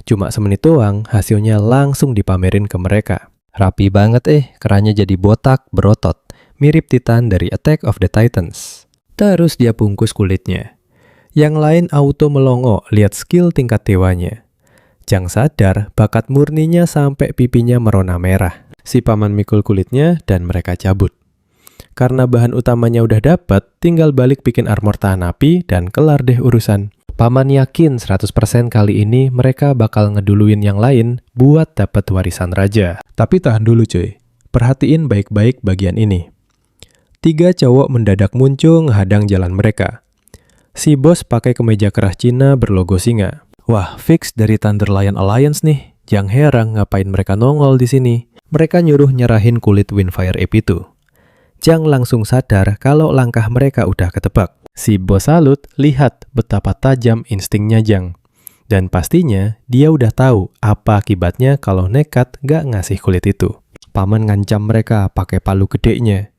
Cuma semenit doang, hasilnya langsung dipamerin ke mereka. Rapi banget keranya jadi botak, berotot. Mirip Titan dari Attack of the Titans. Terus dia bungkus kulitnya. Yang lain auto melongo, lihat skill tingkat dewanya. Jang sadar, bakat murninya sampai pipinya merona merah. Si paman mikul kulitnya, dan mereka cabut. Karena bahan utamanya udah dapet, tinggal balik bikin armor tahan api dan kelar deh urusan. Paman yakin 100% kali ini mereka bakal ngeduluin yang lain buat dapet warisan raja. Tapi tahan dulu cuy, perhatiin baik-baik bagian ini. 3 cowok mendadak muncul menghadang jalan mereka. Si bos pakai kemeja kerah Cina berlogo singa. Wah, fix dari Thunder Lion Alliance nih. Jangan heran ngapain mereka nongol di sini. Mereka nyuruh nyerahin kulit Windfire Ape itu. Jang langsung sadar kalau langkah mereka udah ketebak. Si bos salut lihat betapa tajam instingnya Jang. Dan pastinya dia udah tahu apa akibatnya kalau nekat gak ngasih kulit itu. Paman ngancam mereka pakai palu gedenya.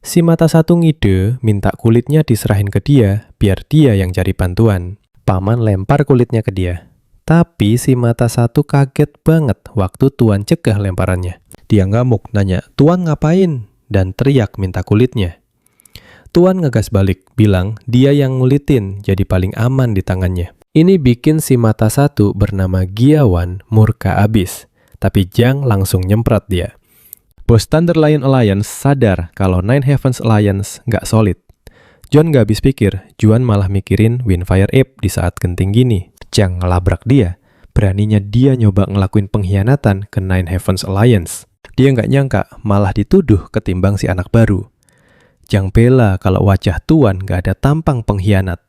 Si mata satu ngide minta kulitnya diserahin ke dia biar dia yang cari bantuan. Paman lempar kulitnya ke dia. Tapi si mata satu kaget banget waktu Tuan cegah lemparannya. Dia ngamuk nanya, "Tuan ngapain?" Dan teriak minta kulitnya. Tuan ngegas balik, bilang dia yang ngulitin jadi paling aman di tangannya. Ini bikin si mata satu bernama Giawan murka abis. tapi Jiang langsung nyemprot dia. Bos Thunder Lion Alliance sadar kalau Nine Heavens Alliance nggak solid. Juan nggak habis pikir, Juan malah mikirin Windfire Ape di saat genting gini. Jiang ngelabrak dia. Beraninya dia nyoba ngelakuin pengkhianatan ke Nine Heavens Alliance. Dia nggak nyangka malah dituduh ketimbang si anak baru. Jiang bela kalau wajah Tuan nggak ada tampang pengkhianat.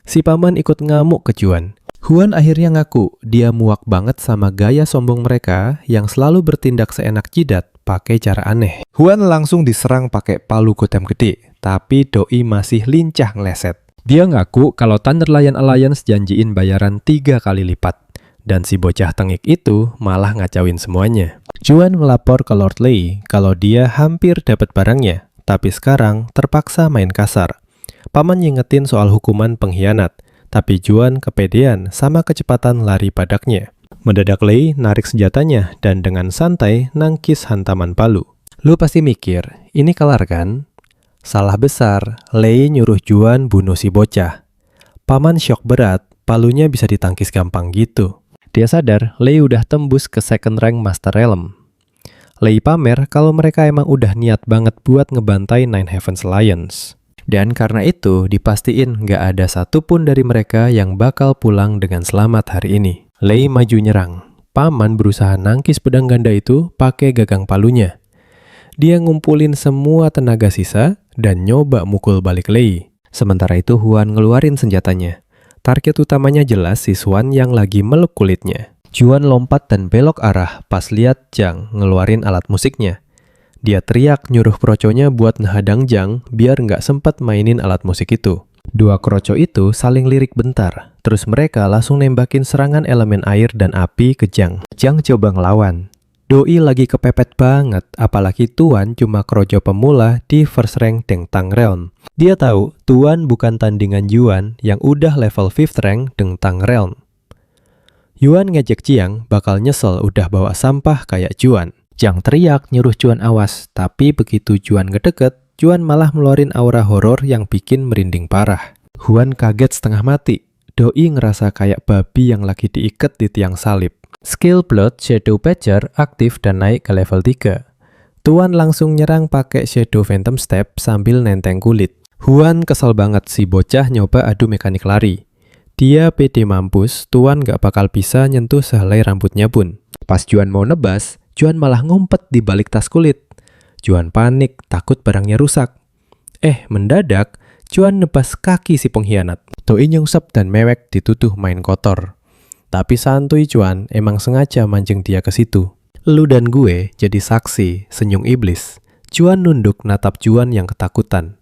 Si paman ikut ngamuk ke Juan. Huan akhirnya ngaku dia muak banget sama gaya sombong mereka yang selalu bertindak seenak jidat pakai cara aneh. Huan langsung diserang pakai palu gotem gede, tapi Doi masih lincah ngeleset. Dia ngaku kalau Thunder Lion Alliance janjiin bayaran 3 kali lipat. Dan si bocah tengik itu malah ngacauin semuanya. Juan melapor ke Lord Lei kalau dia hampir dapat barangnya, tapi sekarang terpaksa main kasar. Paman ngingetin soal hukuman pengkhianat, tapi Juan kepedean sama kecepatan lari padaknya. Mendadak Lei narik senjatanya dan dengan santai nangkis hantaman palu. Lu pasti mikir, ini kelar kan? Salah besar, Lei nyuruh Juan bunuh si bocah. Paman syok berat, palunya bisa ditangkis gampang gitu. Dia sadar Lei udah tembus ke second rank Master Realm. Lei pamer kalau mereka emang udah niat banget buat ngebantai Nine Heavens Alliance. Dan karena itu dipastiin nggak ada satupun dari mereka yang bakal pulang dengan selamat hari ini. Lei maju nyerang. Paman berusaha nangkis pedang ganda itu pakai gagang palunya. Dia ngumpulin semua tenaga sisa dan nyoba mukul balik Lei. Sementara itu Huan ngeluarin senjatanya. Target utamanya jelas si Xuan yang lagi meluk kulitnya. Juan lompat dan belok arah pas lihat Jiang ngeluarin alat musiknya. Dia teriak nyuruh kroconya buat ngehadang Jiang biar nggak sempet mainin alat musik itu. Dua kroco itu saling lirik bentar, terus mereka langsung nembakin serangan elemen air dan api ke Jiang. Jiang coba ngelawan. Doi lagi kepepet banget, apalagi Tuan cuma kroco pemula di first rank Dengtang Realm. Dia tahu Tuan bukan tandingan Yuan yang udah level 5th rank Dengtang Realm. Yuan ngejek Jiang bakal nyesel udah bawa sampah kayak Juan. Jiang teriak nyuruh Juan awas, tapi begitu Juan ngedeket, Juan malah ngeluarin aura horor yang bikin merinding parah. Huan kaget setengah mati. Doi ngerasa kayak babi yang lagi diikat di tiang salib. Skill Blood Shadow Patcher aktif dan naik ke level 3. Tuan langsung nyerang pakai Shadow Phantom Step sambil nenteng kulit. Huan kesel banget si bocah nyoba adu mekanik lari. Dia pede mampus, Tuan gak bakal bisa nyentuh sehelai rambutnya pun. Pas Juan mau nebas, Juan malah ngumpet di balik tas kulit. Juan panik, takut barangnya rusak. Mendadak, Juan nebas kaki si pengkhianat. Doi nyungsep dan mewek dituduh main kotor. Tapi santuy Juan emang sengaja mancing dia ke situ. Lu dan gue jadi saksi, senyum iblis. Juan nunduk natap Juan yang ketakutan.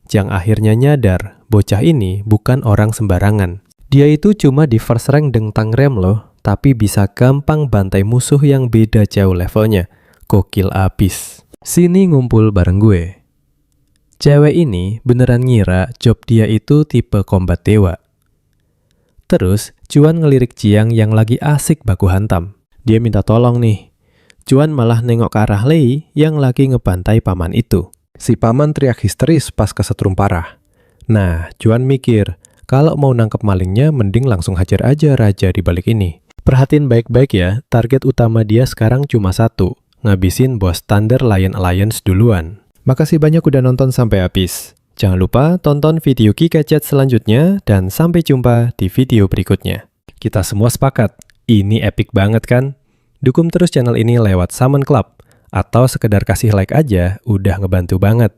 Jiang akhirnya nyadar, bocah ini bukan orang sembarangan. Dia itu cuma di first rank Dengtang Realm loh, tapi bisa gampang bantai musuh yang beda jauh levelnya. Gokil abis. Sini ngumpul bareng gue. Cewek ini beneran ngira job dia itu tipe combat dewa. Terus, Juan ngelirik Jiang yang lagi asik baku hantam. Dia minta tolong nih. Juan malah nengok ke arah Lei yang lagi ngebantai paman itu. Si paman teriak histeris pas kesetrum parah. Nah, Juan mikir, kalau mau nangkep malingnya mending langsung hajar aja raja di balik ini. Perhatiin baik-baik ya, target utama dia sekarang cuma satu, ngabisin bos Thunder Lion Alliance duluan. Makasih banyak udah nonton sampai habis. Jangan lupa tonton video KiCacet selanjutnya dan sampai jumpa di video berikutnya. Kita semua sepakat, ini epic banget kan? Dukung terus channel ini lewat Summon Club, atau sekedar kasih like aja udah ngebantu banget.